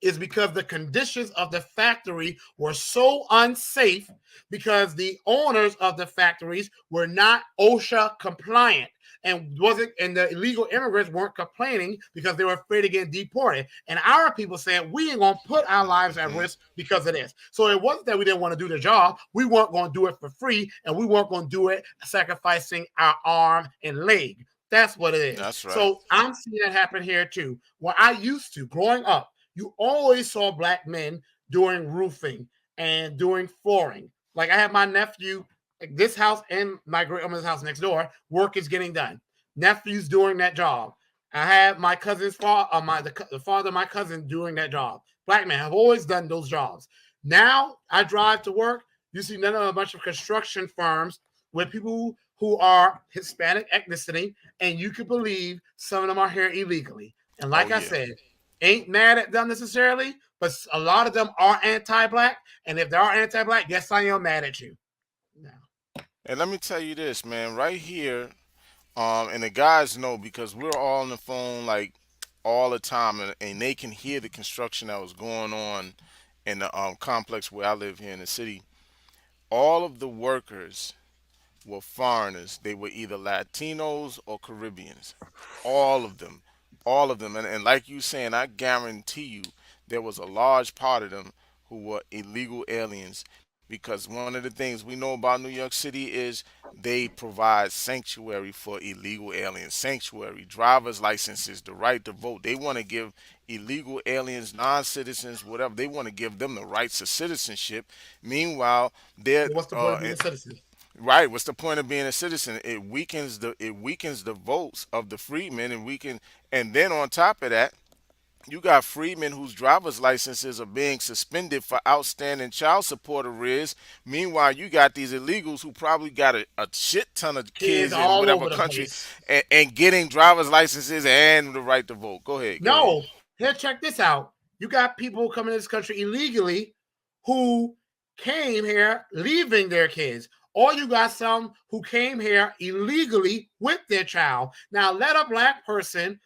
is because the conditions of the factory were so unsafe, because the owners of the factories were not OSHA compliant, and the illegal immigrants weren't complaining because they were afraid of getting deported. And our people said, we ain't gonna put our lives at risk because of this. So it wasn't that we didn't want to do the job, we weren't gonna do it for free, and we weren't gonna do it sacrificing our arm and leg. That's what it is. That's right. So I'm seeing that happen here too. When I used to, growing up, you always saw Black men doing roofing and doing flooring. Like I have my nephew, like this house and my great grandmother's house next door, work is getting done. Nephew's doing that job. I have my cousin's father, the father of my cousin doing that job. Black men have always done those jobs. Now I drive to work, you see none of a bunch of construction firms with people who are Hispanic ethnicity, and you can believe some of them are here illegally. And like I said, ain't mad at them necessarily, but a lot of them are anti-Black. And if they are anti-Black, yes, I am mad at you. No. And let me tell you this, man, right here, and the guys know because we're all on the phone like all the time, and they can hear the construction that was going on in the complex where I live here in the city. All of the workers were foreigners. They were either Latinos or Caribbeans. All of them. All of them. And like you saying, I guarantee you there was a large part of them who were illegal aliens, because one of the things we know about New York City is they provide sanctuary for illegal aliens, sanctuary, driver's licenses, the right to vote. They want to give illegal aliens, non-citizens, whatever. They want to give them the rights of citizenship. Meanwhile, they're Well, what's the point of being a citizen? right. What's the point of being a citizen? It weakens the votes of the freedmen, and then on top of that, you got freedmen whose driver's licenses are being suspended for outstanding child support arrears. Meanwhile, you got these illegals who probably got a shit ton of Kids kids in all whatever over the country place. and getting driver's licenses and the right to vote. Go ahead. Go ahead. No, here, check this out. You got people coming to this country illegally who came here leaving their kids, or you got some who came here illegally with their child. Now, let a black person,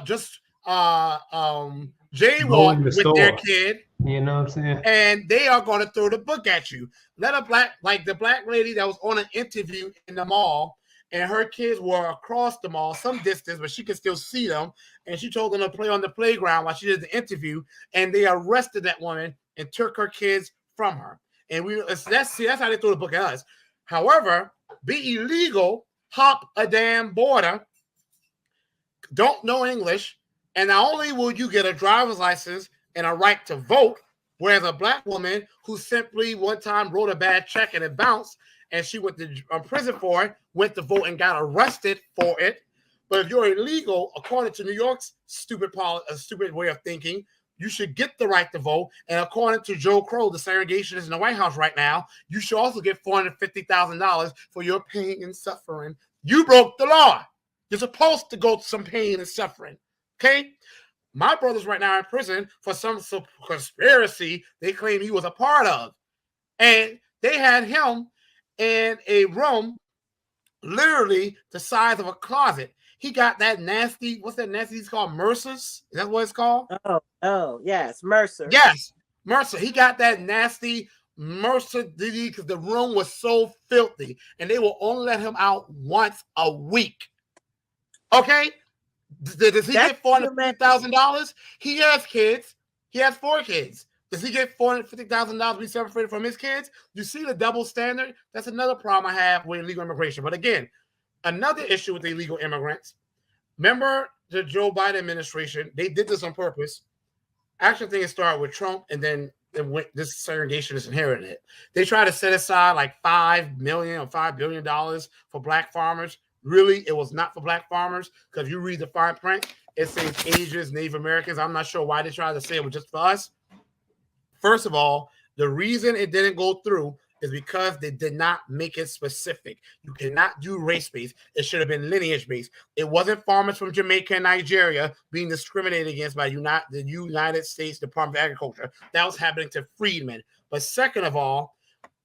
just Go jaywalk in the with their store. kid, You know what I'm saying? and they are going to throw the book at you. Let a like the black lady that was on an interview in the mall, and her kids were across the mall, some distance, but she could still see them. And she told them to play on the playground while she did the interview, and they arrested that woman and took her kids from her. And that's how they throw the book at us. However, be illegal, hop a damn border, don't know English, and not only will you get a driver's license and a right to vote, whereas a black woman who simply one time wrote a bad check and it bounced, and she went to prison for it, went to vote and got arrested for it. But if you're illegal, according to New York's stupid way of thinking, you should get the right to vote. And according to Joe Crow, the segregationist in the White House right now, you should also get $450,000 for your pain and suffering. You broke the law. You're supposed to go through some pain and suffering. Okay? My brother's right now in prison for some conspiracy they claim he was a part of. And they had him in a room literally the size of a closet. He got that nasty, what's that nasty? It's called Mercer's. Is that what it's called? Oh, yes, Mercer. Yes, Mercer. He got that nasty Mercer because the room was so filthy, and they will only let him out once a week. Okay? Does he get $450,000? He has kids. He has 4 kids. Does he get $450,000 to be separated from his kids? You see the double standard? That's another problem I have with illegal immigration. But again, another issue with the illegal immigrants. Remember the Joe Biden administration? They did this on purpose. Actually, I think it started with Trump, and then this segregationist inherited it. They tried to set aside like $5 million or $5 billion for black farmers. Really, it was not for black farmers, because if you read the fine print, it says Asians, Native Americans. I'm not sure why they tried to say it was just for us. First of all, the reason it didn't go through is because they did not make it specific. You cannot do race-based. It should have been lineage-based. It wasn't farmers from Jamaica and Nigeria being discriminated against by the United States Department of Agriculture. That was happening to freedmen. But second of all,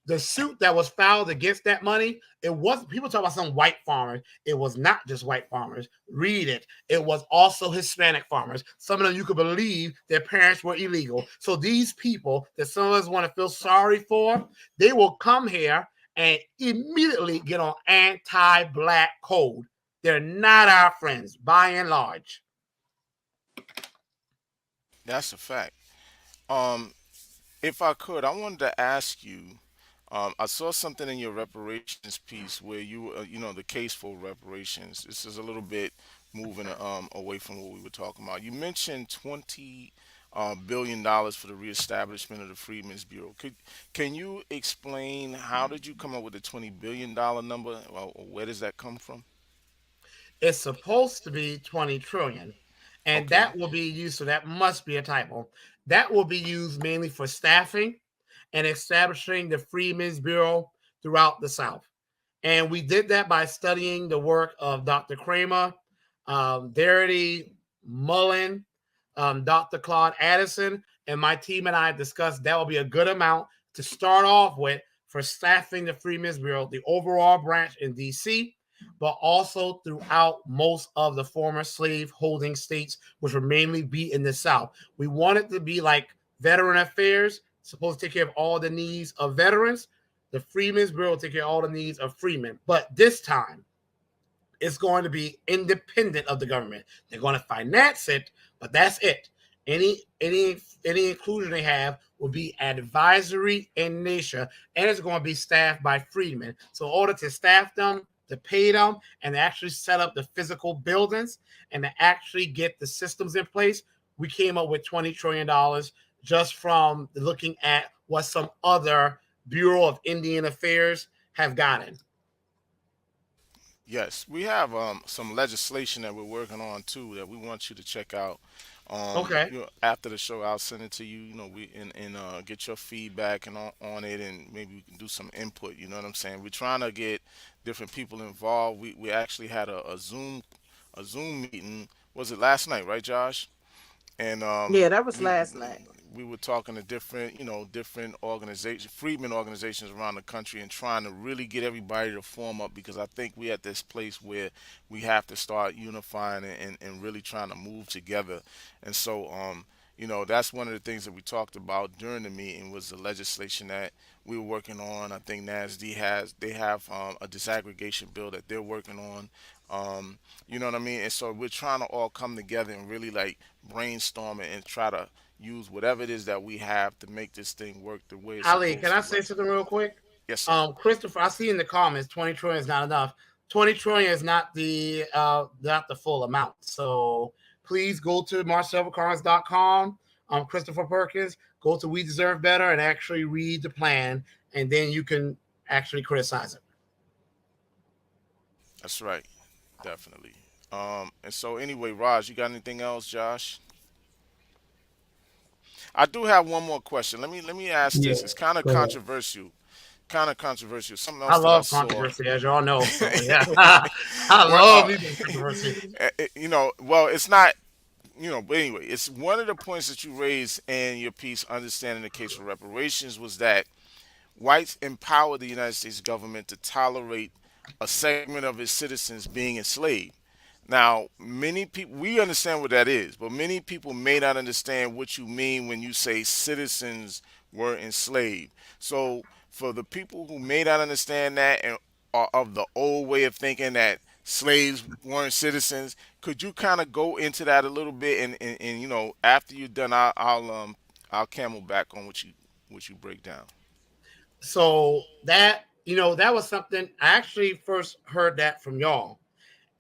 the suit that was filed against that money, it wasn't, people talk about some white farmers. It was not just white farmers. Read it. It was also Hispanic farmers. Some of them you could believe their parents were illegal. So these people that some of us want to feel sorry for, they will come here and immediately get on anti-black code. They're not our friends, by and large. That's a fact. If I could, I wanted to ask you. I saw something in your reparations piece where the case for reparations. This is a little bit moving away from what we were talking about. You mentioned $20 billion for the reestablishment of the Freedmen's Bureau. Can you explain how did you come up with the $20 billion number? Or where does that come from? It's supposed to be 20 trillion, and Okay. that will be used. So that must be a typo. That will be used mainly for staffing and establishing the Freedmen's Bureau throughout the South. And we did that by studying the work of Dr. Kramer, Darity, Mullen, Dr. Claude Addison, and my team and I discussed that will be a good amount to start off with for staffing the Freedmen's Bureau, the overall branch in D.C., but also throughout most of the former slave holding states, which would mainly be in the South. We want it to be like Veteran Affairs, supposed to take care of all the needs of veterans. The Freedmen's Bureau will take care of all the needs of freedmen. But this time, it's going to be independent of the government. They're going to finance it, but that's it. Any inclusion they have will be advisory in nature, and it's going to be staffed by freedmen. So in order to staff them, to pay them, and to actually set up the physical buildings and to actually get the systems in place, we came up with $20 trillion just from looking at what some other Bureau of Indian Affairs have gotten. Yes, we have some legislation that we're working on too that we want you to check out. Okay. You know, after the show, I'll send it to you. You know, we and get your feedback and on it, and maybe we can do some input. You know what I'm saying? We're trying to get different people involved. We actually had a Zoom meeting. Was it last night, right, Josh? And Yeah, that was we last night. we were talking to different, different organizations, freedmen organizations around the country, and trying to really get everybody to form up because I think we at this place where we have to start unifying and really trying to move together. And so, that's one of the things that we talked about during the meeting was the legislation that we were working on. I think they have a disaggregation bill that they're working on. You know what I mean? And so we're trying to all come together and really like brainstorm it and try to use whatever it is that we have to make this thing work the way it's Ali, can supposed I to say work. something real quick? Yes, sir. Christopher, I see in the comments 20 trillion is not enough. 20 trillion is not the full amount. So please go to marcelcarnes.com. Christopher Perkins, go to We Deserve Better and actually read the plan, and then you can actually criticize it. That's right. Definitely. And so anyway, Raj, you got anything else, Josh? I do have one more question. Let me ask Yeah, this. It's kind of go ahead. controversial. Kind of controversial. Something I else that I love saw. controversy, as y'all know. So yeah, I Well, love even controversy. well, it's not. But anyway, it's one of the points that you raised in your piece, understanding the case for reparations, was that whites empowered the United States government to tolerate a segment of its citizens being enslaved. Now, many people, we understand what that is, but many people may not understand what you mean when you say citizens were enslaved. So, for the people who may not understand that and are of the old way of thinking that slaves weren't citizens, could you kind of go into that a little bit? And after you're done, I'll camel back on what you break down. So that was something I actually first heard that from y'all.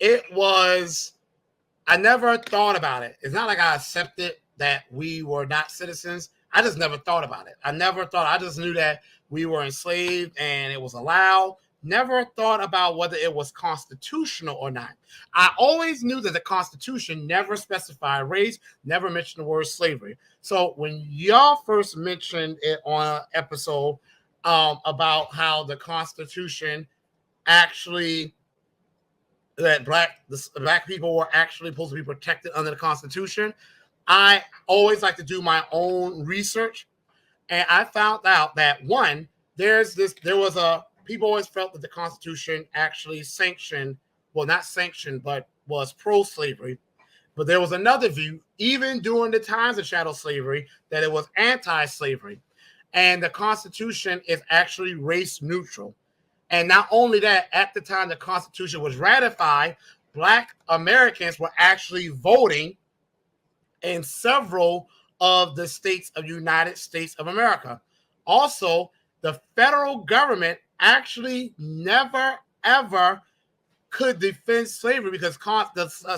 It was I never thought about it. It's not like I accepted that we were not citizens. I just never thought about it. I never thought. I just knew that we were enslaved and it was allowed. Never thought about whether it was constitutional or not. I always knew that the Constitution never specified race, never mentioned the word slavery. So when y'all first mentioned it on an episode about how the Constitution actually that black people were actually supposed to be protected under the Constitution, I always like to do my own research, and I found out that one, there was a people always felt that the Constitution actually sanctioned, well, not sanctioned, but was pro-slavery. But there was another view, even during the times of chattel slavery, that it was anti-slavery, and the Constitution is actually race neutral. And not only that, at the time the Constitution was ratified, Black Americans were actually voting in several of the states of the United States of America. Also, the federal government actually never, ever could defend slavery because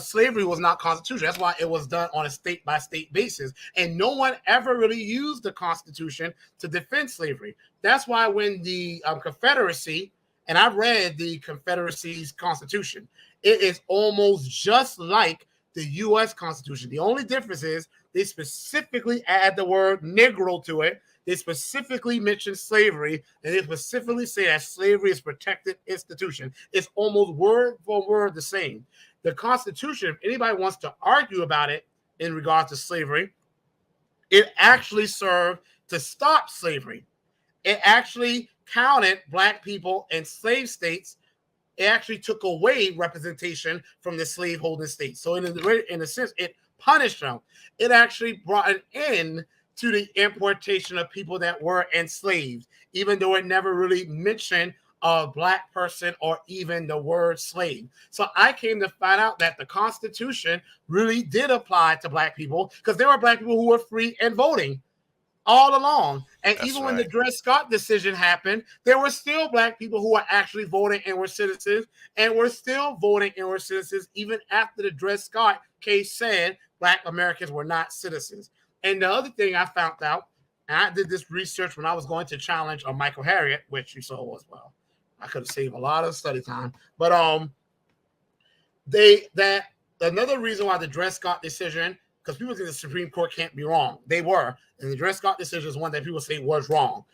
slavery was not constitutional. That's why it was done on a state-by-state basis. And no one ever really used the Constitution to defend slavery. That's why when the Confederacy, and I read the Confederacy's Constitution, it is almost just like the U.S. Constitution. The only difference is they specifically add the word Negro to it. They specifically mention slavery, and they specifically say that slavery is a protected institution. It's almost word for word the same. The Constitution, if anybody wants to argue about it in regards to slavery, it actually served to stop slavery. It actually counted Black people in slave states. It actually took away representation from the slaveholding states. So in a sense, it punished them. It actually brought an end to the importation of people that were enslaved, even though it never really mentioned a Black person or even the word slave. So I came to find out that the Constitution really did apply to Black people because there were Black people who were free and voting all along. And That's even when the right. Dred Scott decision happened, there were still black people who were actually voting and were citizens, and were still voting and were citizens even after the Dred Scott case said black Americans were not citizens. And the other thing I found out, and I did this research when I was going to challenge Michael Harriot, which you saw as well. I could have saved a lot of study time, but they that another reason why the Dred Scott decision, because people think the Supreme Court can't be wrong. They were. And the Dred Scott decision is one that people say was wrong.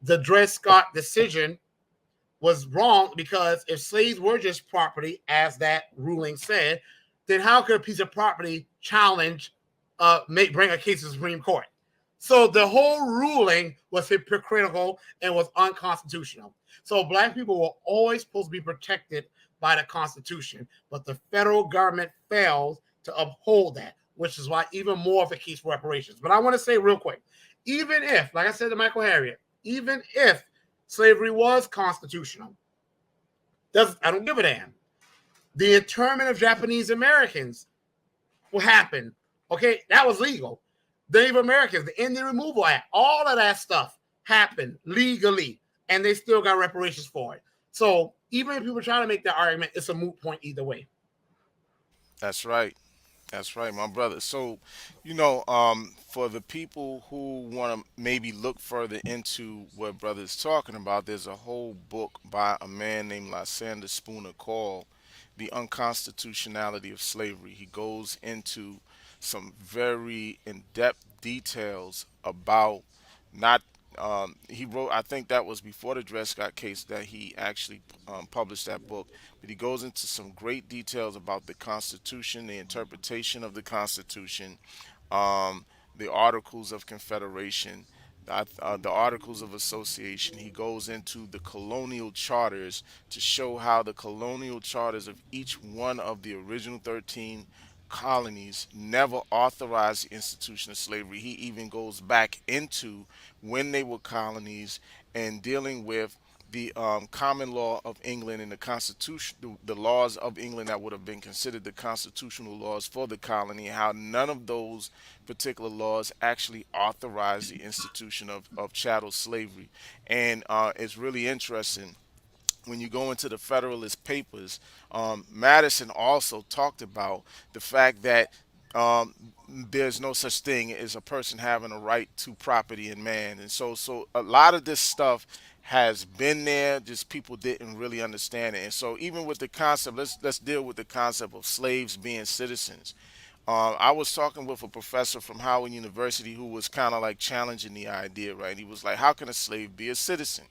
The Dred Scott decision was wrong because if slaves were just property, as that ruling said, then how could a piece of property challenge, bring a case to the Supreme Court? So the whole ruling was hypocritical and was unconstitutional. So black people were always supposed to be protected by the Constitution, but the federal government failed to uphold that, which is why even more of a case for reparations. But I want to say real quick, even if, like I said to Michael Harriot, even if slavery was constitutional, I don't give a damn. The internment of Japanese Americans will happen. Okay, that was legal. Native Americans, the Indian Removal Act, all of that stuff happened legally, and they still got reparations for it. So even if people try to make that argument, it's a moot point either way. That's right. That's right, my brother. So, for the people who want to maybe look further into what brother's talking about, there's a whole book by a man named Lysander Spooner called The Unconstitutionality of Slavery. He goes into some very in-depth details about not he wrote, I think that was before the Dred Scott case that he actually published that book, but he goes into some great details about the Constitution, the interpretation of the Constitution, um, the Articles of Confederation, the Articles of Association. He goes into the colonial charters to show how the colonial charters of each one of the original 13 colonies never authorized the institution of slavery. He even goes back into when they were colonies and dealing with the common law of England and the constitution, the laws of England that would have been considered the constitutional laws for the colony, how none of those particular laws actually authorized the institution of chattel slavery. And it's really interesting when you go into the Federalist Papers. Madison also talked about the fact that um, there's no such thing as a person having a right to property in man, and so a lot of this stuff has been there. Just people didn't really understand it, and so even with the concept, let's deal with the concept of slaves being citizens. I was talking with a professor from Howard University who was kind of like challenging the idea, right? He was like, "How can a slave be a citizen?"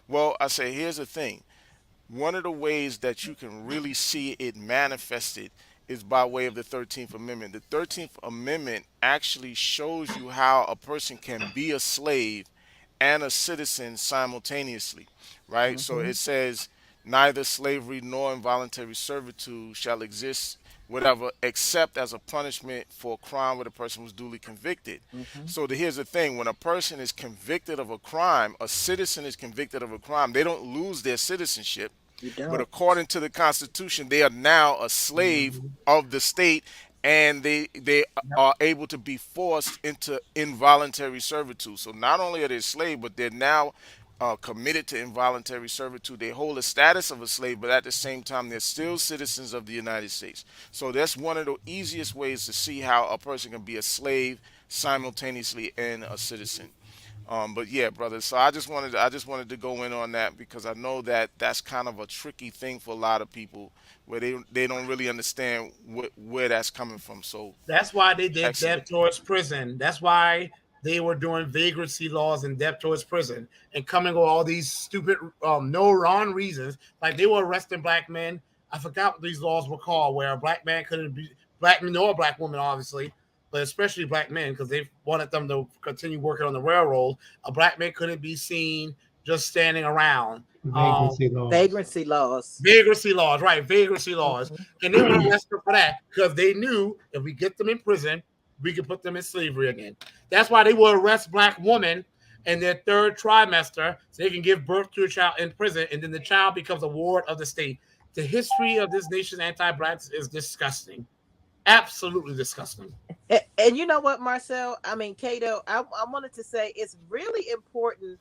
Well, I say, here's the thing. One of the ways that you can really see it manifested is by way of the 13th Amendment. The 13th Amendment actually shows you how a person can be a slave and a citizen simultaneously, right? So Mm-hmm. it says, neither slavery nor involuntary servitude shall exist, whatever, except as a punishment for a crime where the person was duly convicted. Mm-hmm. So here's the thing: when a person is convicted of a crime, a citizen is convicted of a crime, they don't lose their citizenship. You But don't. according to the Constitution, they are now a slave Mhm. of the state, and they Yep. are able to be forced into involuntary servitude. So not only are they slave, but they're now committed to involuntary servitude. They hold a status of a slave, but at the same time, they're still citizens of the United States. So that's one of the easiest ways to see how a person can be a slave simultaneously and a citizen. But yeah, brother. So I just wanted to go in on that because I know that that's kind of a tricky thing for a lot of people where they don't really understand where that's coming from. So That's why they did excellent. death towards prison. That's why they were doing vagrancy laws and death towards prison and coming with all these stupid, no wrong reasons. Like they were arresting black men. I forgot what these laws were called, where a black man couldn't be black man or a black woman, obviously, but especially black men because they wanted them to continue working on the railroad. A black man couldn't be seen just standing around. Um, Vagrancy laws. Vagrancy laws. Vagrancy laws, right? Vagrancy laws. Mm-hmm. And they would arrest them for that because they knew if we get them in prison, we can put them in slavery again. That's why they will arrest black women in their third trimester so they can give birth to a child in prison, and then the child becomes a ward of the state. The history of this nation's anti-blacks is disgusting. Absolutely disgusting. And you know what, Marcel? I mean, Cato, I wanted to say it's really important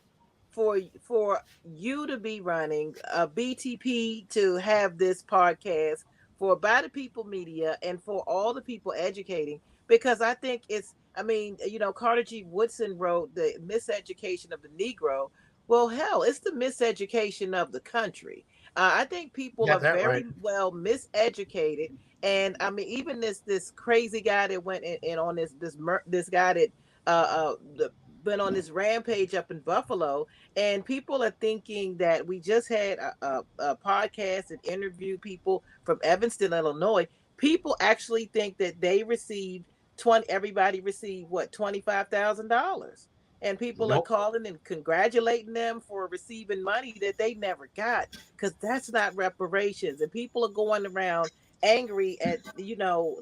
for you to be running a BTP, to have this podcast for By the People Media, and for all the people educating, because I think it's, I mean, Carter G. Woodson wrote The Miseducation of the Negro. Well, hell, it's the miseducation of the country. I think people Yeah, are that right. very well miseducated. And I mean, even this crazy guy that went in on this guy that went on this rampage up in Buffalo, and people are thinking that we just had a podcast and interviewed people from Evanston, Illinois. People actually think that they received 20. Everybody received what, $25,000, and people are Nope. calling and congratulating them for receiving money that they never got, because that's not reparations. And people are going around angry at,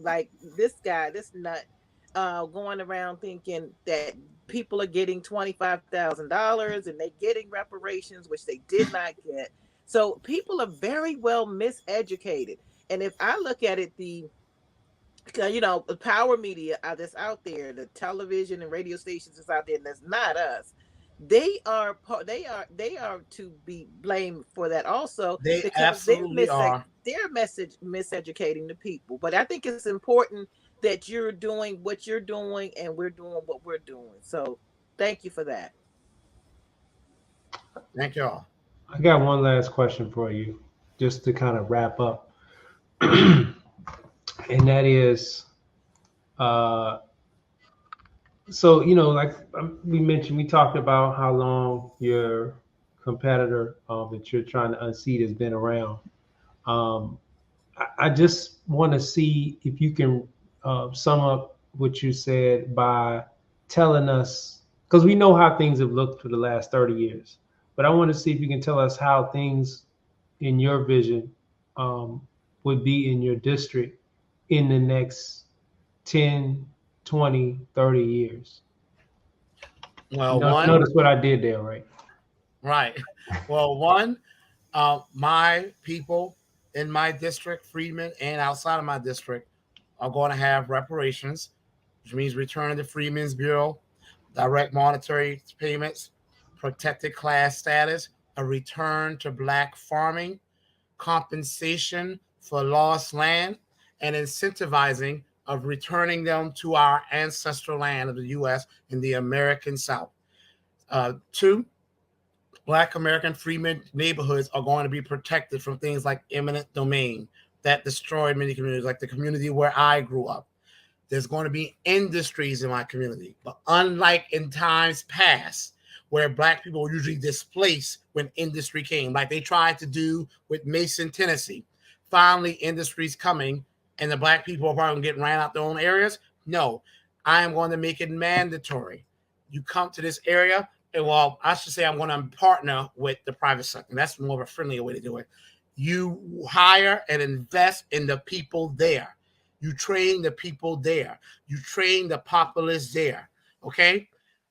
like this guy, this nut, going around thinking that people are getting $25,000 and they getting reparations, which they did not get. So people are very well miseducated. And if I look at it, the power media that's out there, the television and radio stations that's out there, and that's not us. They are to be blamed for that also, They because absolutely are. they're miseducating the people. But I think it's important that you're doing what you're doing and we're doing what we're doing. So thank you for that. Thank y'all. I got one last question for you, just to kind of wrap up. And that is, so, like we mentioned, we talked about how long your competitor that you're trying to unseat has been around. I just want to see if you can sum up what you said by telling us, because we know how things have looked for the last 30 years, but I want to see if you can tell us how things in your vision would be in your district in the next 10, 20, 30 years. Well, Notice what I did there, right? Right. Well, one, my people in my district, Freedmen, and outside of my district, are going to have reparations, which means return to Freedmen's Bureau, direct monetary payments, protected class status, a return to Black farming, compensation for lost land, and incentivizing of returning them to our ancestral land of the U.S. in the American South. Two, Black American freedmen neighborhoods are going to be protected from things like eminent domain that destroyed many communities, like the community where I grew up. There's going to be industries in my community, but unlike in times past, where Black people were usually displaced when industry came, like they tried to do with Mason, Tennessee. Finally, industry's coming, and the Black people are probably getting ran out their own areas. No, I am going to make it mandatory. You come to this area, and well, I should say I'm going to partner with the private sector. That's more of a friendlier way to do it. You hire and invest in the people there. You train the people there. You train the populace there. Okay?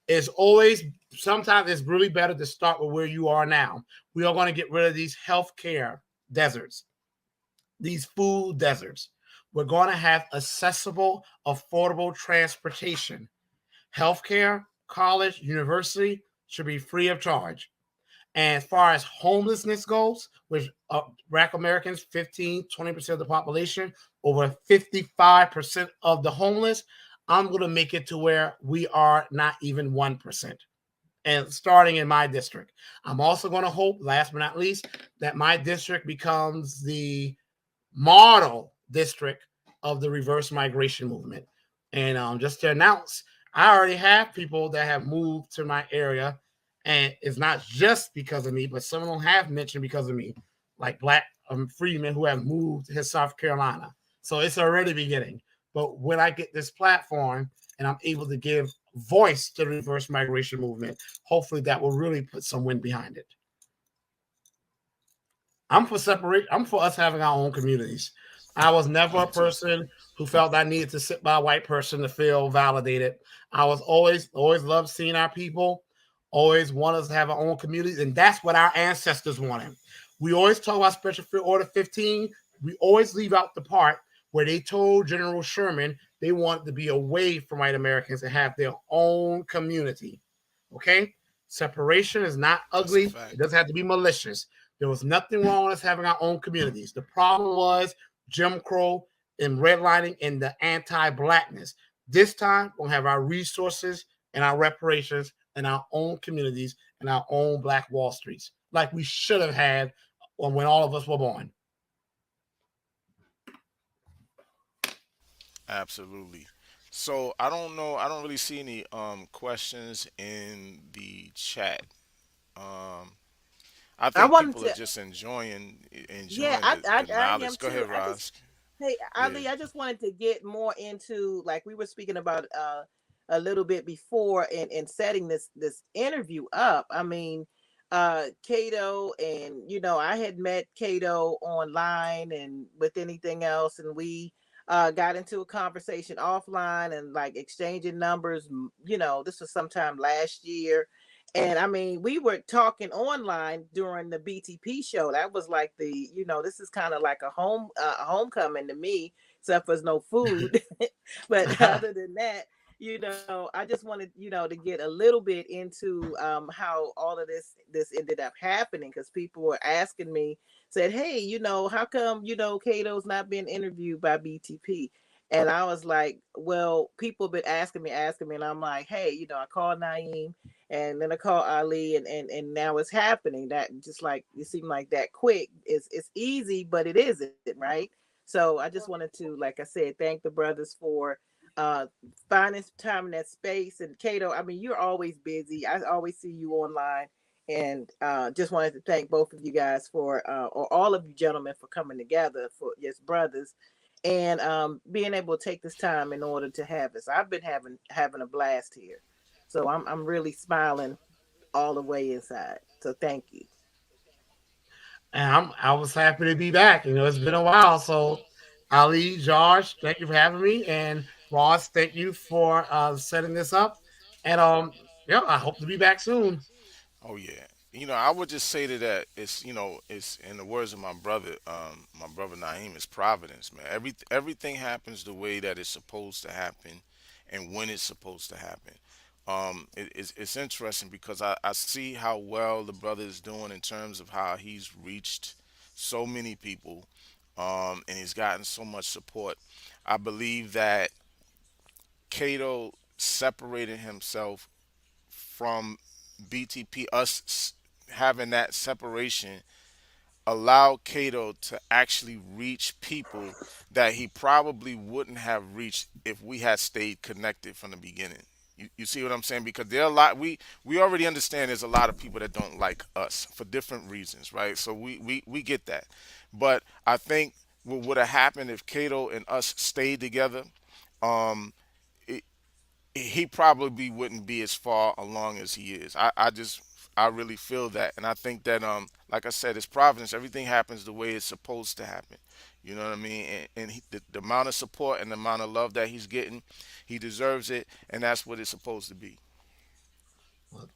It's always, sometimes it's really better to start with where you are now. We are going to get rid of these healthcare deserts, these food deserts. We're going to have accessible, affordable transportation. Healthcare, college, university should be free of charge. And as far as homelessness goes, which Black Americans, 15-20% of the population, over 55% of the homeless, I'm going to make it to where we are not even 1%. And starting in my district, I'm also going to hope, last but not least, that my district becomes the model district of the reverse migration movement. And just to announce, I already have people that have moved to my area. And it's not just because of me, but some of them have mentioned because of me, like Black freedmen who have moved to South Carolina. So it's already beginning. But when I get this platform and I'm able to give voice to the reverse migration movement, hopefully that will really put some wind behind it. I'm for us having our own communities. I was never a person who felt I needed to sit by a white person to feel validated. I was always loved seeing our people, always want us to have our own communities, and that's what our ancestors wanted. We always talk about Special Field Order 15. We always leave out the part where they told General Sherman they wanted to be away from white Americans and have their own community. Okay? Separation is not That's a ugly. It fact. doesn't have to be malicious. There was nothing wrong with us having our own communities. The problem was Jim Crow and redlining and the anti-blackness. This time, we'll have our resources and our reparations and our own communities and our own Black Wall Streets, like we should have had when all of us were born. Absolutely. So I don't know. I don't really see any questions in the chat. Um, I I think wanted people are to, just yeah, enjoying the I am knowledge. Go too. ahead, Roz. Hey, Yeah. Ali, I just wanted to get more into, like we were speaking about a little bit before in setting this interview up. I mean, Cato, and I had met Cato online and with anything else, and we got into a conversation offline and like exchanging numbers. This was sometime last year. And I mean, we were talking online during the BTP show. That was like this is kind of like a homecoming to me, except for no food. But other than that, I just wanted, to get a little bit into how all of this ended up happening, because people were asking me, said, hey, how come, Cato's not being interviewed by BTP? And I was like, well, people have been asking me, and I'm like, hey, I called Naeem, and then I called Ali, and now it's happening. That just like it seemed like that quick. It's easy, but it isn't, right? So I just wanted to, like I said, thank the brothers for uh finding time in that space. And Cato, I mean, you're always busy. I always see you online. And just wanted to thank both of you guys for or all of you gentlemen for coming together for yes brothers, and being able to take this time in order to have this. I've been having a blast here. So I'm really smiling all the way inside. So thank you. And I was happy to be back. It's been a while. So, Ali, Josh, thank you for having me, and Ross, thank you for setting this up. And yeah, I hope to be back soon. Oh yeah. I would just say to that, it's in the words of my brother Naeem, it's providence, man. Everything happens the way that it's supposed to happen, and when it's supposed to happen. It's interesting because I see how well the brother is doing in terms of how he's reached so many people, and he's gotten so much support. I believe that Cato separated himself from BTP, having that separation allowed Cato to actually reach people that he probably wouldn't have reached if we had stayed connected from the beginning. You see what I'm saying? Because there are a lot we already understand there's a lot of people that don't like us for different reasons, right? So we get that. But I think what would have happened if Cato and us stayed together, um, he probably wouldn't be as far along as he is. I really feel that, and I think that like I said, it's providence. Everything happens the way it's supposed to happen. You know what I mean? And the amount of support and the amount of love that he's getting, he deserves it, and that's what it's supposed to be. Well,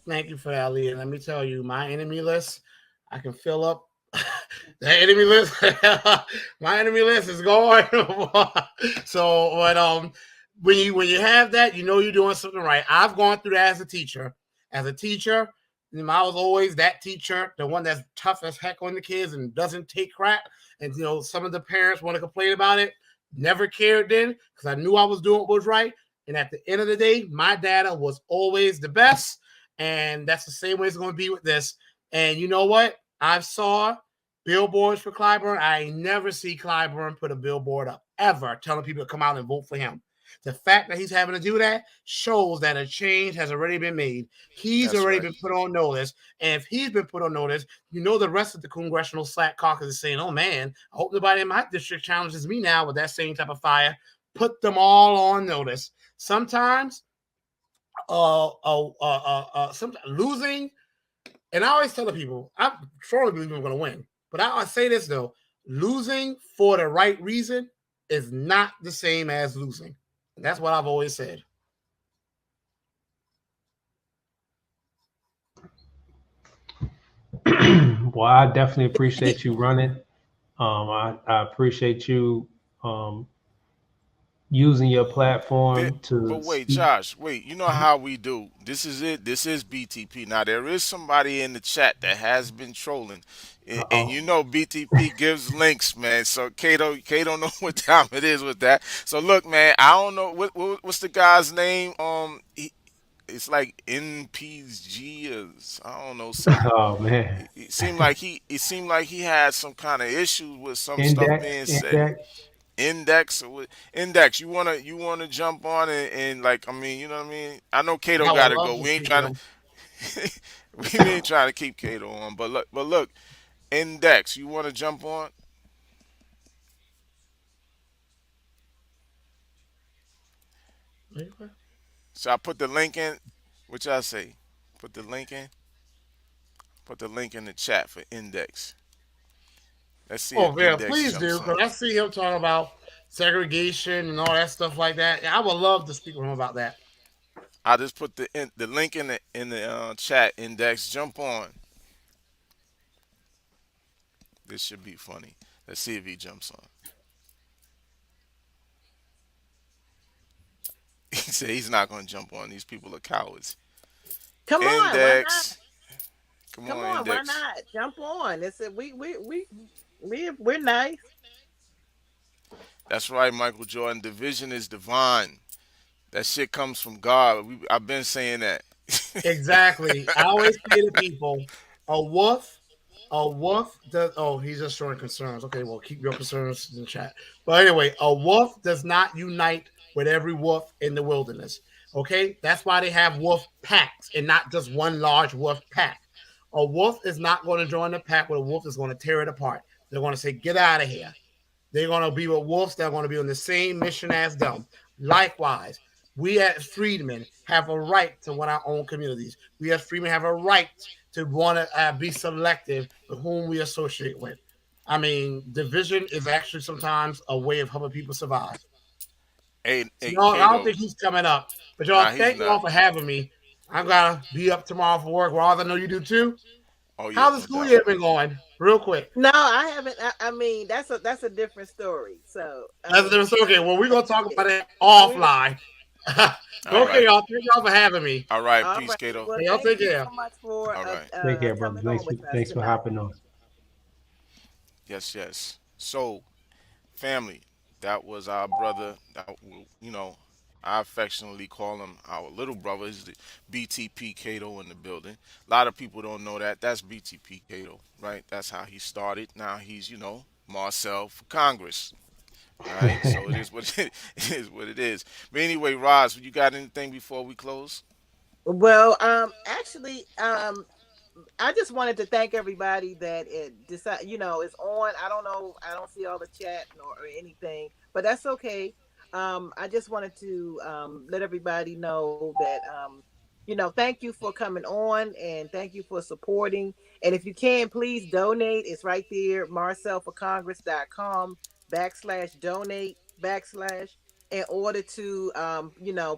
thank you for that, Ali. And let me tell you, my enemy list, I can fill up the enemy list. My enemy list is going. So, but when you have that, you're doing something right. I've gone through that as a teacher. As a teacher, I was always that teacher, the one that's tough as heck on the kids and doesn't take crap. And some of the parents want to complain about it. Never cared then because I knew I was doing what was right. And at the end of the day, my data was always the best. And that's the same way it's going to be with this. And you know what? I saw billboards for Clyburn. I never see Clyburn put a billboard up ever telling people to come out and vote for him. The fact that he's having to do that shows that a change has already been made. He's That's already right. been put on notice. And if he's been put on notice, the rest of the Congressional Slack Caucus is saying, oh man, I hope nobody in my district challenges me now with that same type of fire. Put them all on notice. Sometimes sometimes losing, and I always tell the people, I strongly believe I'm going to win. But I say this though, losing for the right reason is not the same as losing. And that's what I've always said. Well, I definitely appreciate you running. I appreciate you um, using your But, platform but to wait, speak. Josh, wait. You know how we do. This is it. This is BTP. Now there is somebody in the chat that has been trolling, and Oh, you know BTP gives links, man. So Kato know what time it is with that. So look, man, I don't know what's the guy's name. It's like NPG or I don't know some. oh man. It seemed like he had some kind of issues with some stuff Index, being said. index. Index or Index, you wanna jump on and like I mean, you know what I mean? I know Kato I would gotta love go. to We ain't speak with trying him. to we ain't trying to keep Kato on. But look, Index, you wanna jump on? So I put the link in, which I say, put the link in, put the link in the chat for Index. Let's see if Oh yeah, Index please do, jumps because on. I see him talking about segregation and all that stuff like that. I would love to speak with him about that. I just put the link in the chat. Index, jump on. This should be funny. Let's see if he jumps on. He said he's not gonna jump on. These people are cowards. Come on, why not? Index. Come Come on, on, why Index. not? Jump on. It's a, we're nice. That's right, Michael Jordan. Division is divine. That shit comes from God. I've been saying that. Exactly. I always say to people, a wolf, a wolf does. Oh, he's just showing concerns. Okay, well, keep your concerns in the chat. But anyway, a wolf does not unite with every wolf in the wilderness. Okay, that's why they have wolf packs and not just one large wolf pack. A wolf is not going to join the pack with a wolf is going to tear it apart. They're going to say, "Get out of here." They're going to be with wolves that are going to be on the same mission as them. Likewise, we as freedmen have a right to run our own communities. We as freedmen have a right to want to be selective with whom we associate with. I mean, division is actually sometimes a way of helping people survive. So, Hey, y'all, I don't Kato. think he's coming up. But y'all, Nah, he's thank you all not. for having me. I'm going to be up tomorrow for work. Roz, I know you do too. Oh yeah, How's the no school doubt. year been going? Real quick. No, I haven't. I mean, that's a different story. So, I That's mean, okay. Well, we're going to talk yeah, about that we offline. All Okay, right. y'all. Thank y'all for having me. All right. all Peace, right. Kato. Well, Y'all thank take you care. so much for All right. Take care, brother. coming on with us Thanks for tonight. hopping on. Yes, yes. So, family, that was our brother. I affectionately call him our little brother. He's the BTP Cato in the building. A lot of people don't know that. That's BTP Cato, right? That's how he started. Now he's, Marcel for Congress, right? So it is what it is. What it is. But anyway, Roz, you got anything before we close? Well, actually, I just wanted to thank everybody that it decide, is on. I don't know, I don't see all the chat or anything, but that's okay. I just wanted to let everybody know that thank you for coming on and thank you for supporting. And if you can, please donate. It's right there, marcelforcongress.com/donate in order to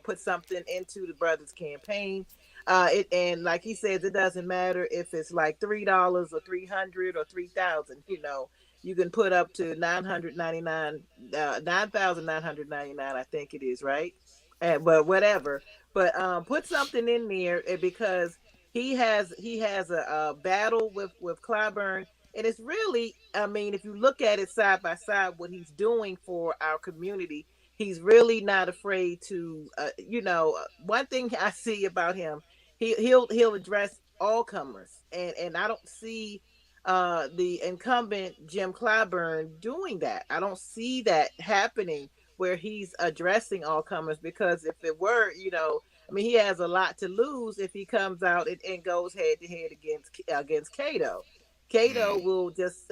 put something into the brothers campaign. It and like he says, it doesn't matter if it's like $3 or 300 or 3,000. You can put up to 999, 9,999. I think it is, right. But whatever. But put something in there because he has a battle with Clyburn, and it's really, I mean, if you look at it side by side, what he's doing for our community, he's really not afraid to. One thing I see about him, he'll address all comers, and I don't see the incumbent Jim Clyburn doing that. I don't see that happening where he's addressing all comers, because if it were, I mean, he has a lot to lose if he comes out and goes head to head against Cato. Cato Mm, will just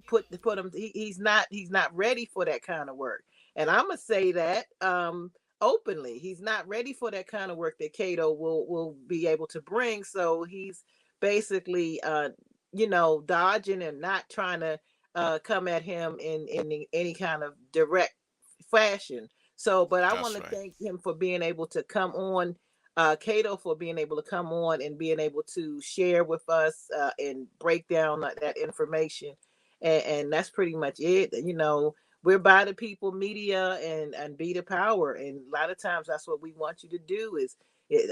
put him. He's not ready for that kind of work, and I'm gonna say that openly. He's not ready for that kind of work that Cato will be able to bring. So he's basically dodging and not trying to come at him in any kind of direct fashion. So, but I want that's to right. thank him for being able to come on, Cato, for being able to come on and being able to share with us and break down that information. And that's pretty much it. we're by the people media and be the power. And a lot of times that's what we want you to do is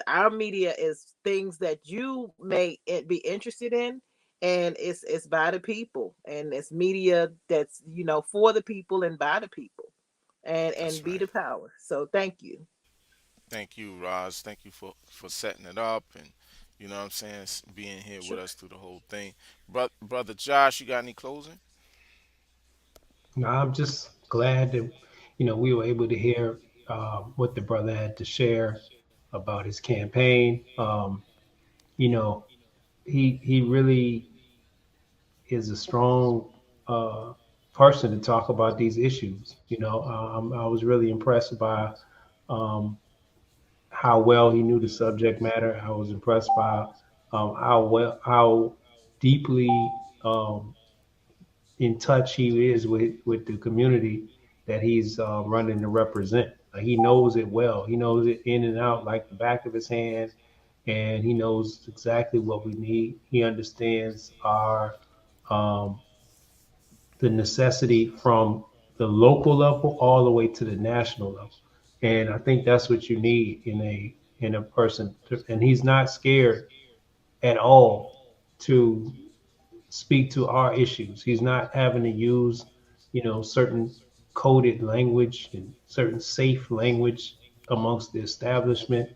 our media is things that you may be interested in, and it's by the people, and it's media that's for the people and by the people, and That's be right. the power. So thank you. Thank you, Roz. Thank you for setting it up and you know what I'm saying, being here with Sure. us through the whole thing. Brother Josh, you got any closing? I'm just glad that we were able to hear what the brother had to share about his campaign. You know, he really is a strong uh, person to talk about these issues. I was really impressed by um, how well he knew the subject matter. I was impressed by how deeply in touch he is with the community that he's running to represent. He knows it well. He knows it in and out like the back of his hand, and he knows exactly what we need. He understands our um, the necessity from the local level all the way to the national level. And I think that's what you need in a person. And he's not scared at all to speak to our issues. He's not having to use, certain coded language and certain safe language amongst the establishment.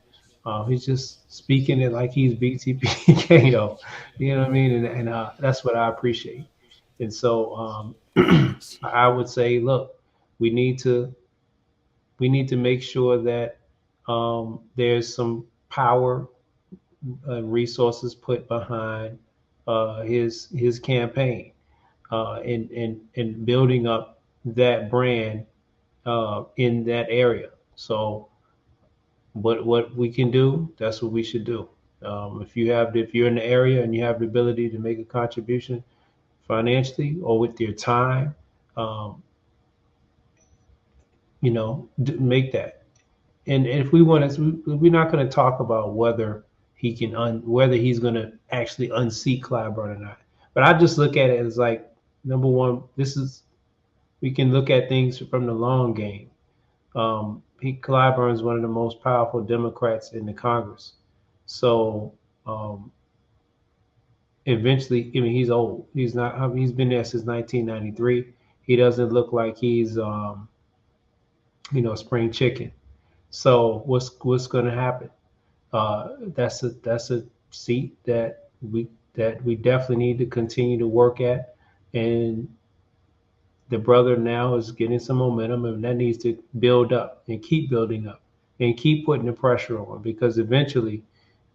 He's just speaking it like he's BTP Kato. You know what I mean? And that's what I appreciate. And so Facts. I would say, look, we need to we need to make sure that there's some power and resources put behind his campaign and building up that brand in that area. So what we can do, that's what we should do. If you're in the area and you have the ability to make a contribution financially or with your time, um, make that. And if we want to, we're not going to talk about whether whether he's going to actually unseat Clyburn or not. But I just look at it as like, number one, we can look at things from the long game. Clyburn is one of the most powerful Democrats in the Congress. So eventually, I mean, he's old. He's not. I mean, he's been there since 1993. He doesn't look like he's spring chicken. So what's going to happen? That's a seat that we definitely need to continue to work at, and the brother now is getting some momentum, and that needs to build up and keep building up and keep putting the pressure on because eventually,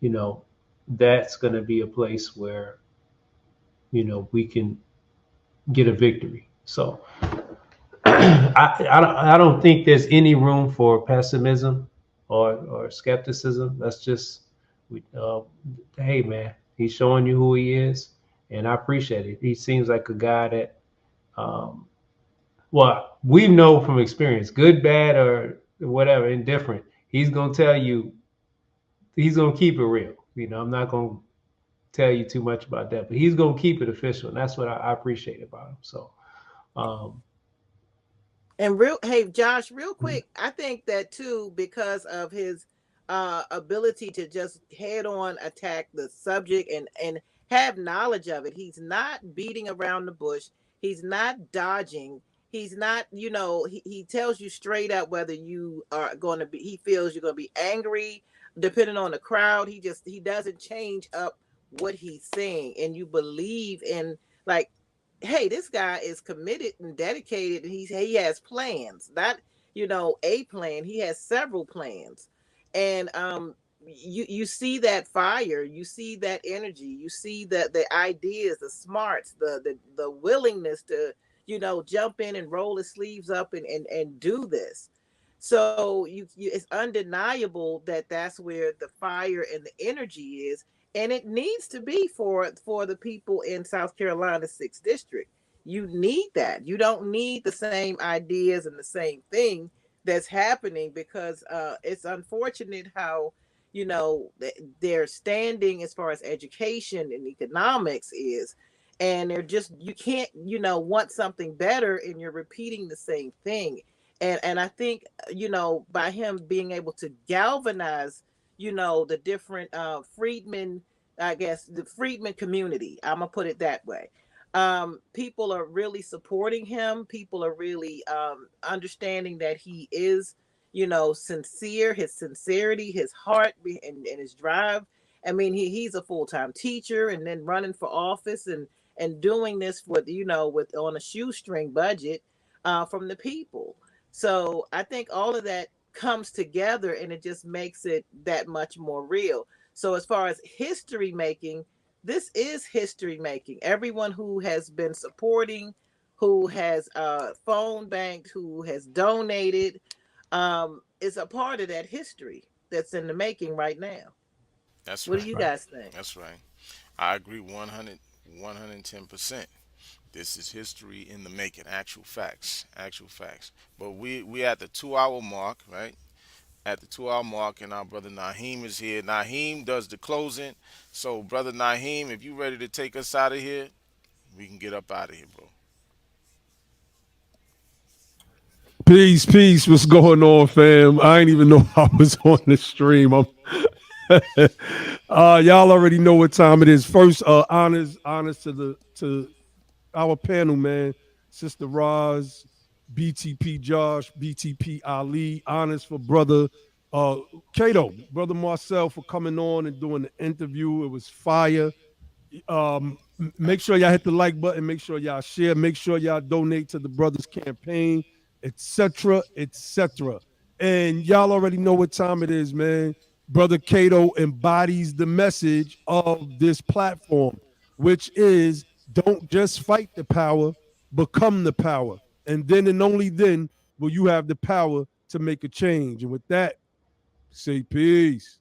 you know, that's going to be a place where we can get a victory. So I don't think there's any room for pessimism or skepticism. That's just, hey man, he's showing you who he is, and I appreciate it. He seems like a guy that, well, we know from experience, good, bad, or whatever, indifferent. He's gonna tell you, he's gonna keep it real. I'm not gonna tell you too much about that, but he's gonna keep it official, and that's what I appreciate about him. So, um, And hey Josh, real quick, I think that too, because of his ability to just head on attack the subject and have knowledge of it. He's not beating around the bush. He's not dodging. He's not, he tells you straight up whether you are going to be, he feels you're going to be angry depending on the crowd. He doesn't change up what he's saying, and you believe in, like, hey, this guy is committed and dedicated, and he has plans, not a plan. He has several plans. And you see that fire, you see that energy, you see the ideas, the smarts, the willingness to jump in and roll his sleeves up and do this. So it's undeniable that that's where the fire and the energy is, and it needs to be for the people in South Carolina's 6th district. You need that. You don't need the same ideas and the same thing that's happening, because it's unfortunate how their standing as far as education and economics is. and they're just, you can't, want something better and you're repeating the same thing. And I think, by him being able to galvanize, the different freedmen, I guess the freedmen community, I'm gonna put it that way. People are really supporting him. People are really understanding that he is, sincere, his sincerity, his heart, and his drive. I mean, he's a full-time teacher and then running for office and doing this with, with on a shoestring budget from the people. So I think all of that comes together and it just makes it that much more real. So as far as history making, this is history making. Everyone who has been supporting, who has phone banked, who has donated, is a part of that history that's in the making right now. That's What do right. you Right. guys think? That's right. I agree 110%. This is history in the making, actual facts, actual facts. But we at the 2 hour mark, right? At the 2 hour mark, and our brother Naheem is here. Naheem does the closing. So, brother Naheem, if you ready to take us out of here, we can get up out of here, bro. Peace, peace. What's going on, fam? I ain't even know I was on the stream. Y'all already know what time it is. First, honors to our panel, man. Sister Roz, BTP Josh, BTP Ali. Honors for brother uh Cato, brother Marcel for coming on and doing the interview. It was fire. Make sure y'all hit the Absolutely. like button. Make sure y'all share. Make sure y'all donate to the brothers campaign, etc., etc. And y'all already know what time it is, man. Brother Cato embodies the message of this platform, which is don't just fight the power, become the power. And then and only then will you have the power to make a change. And with that, say peace.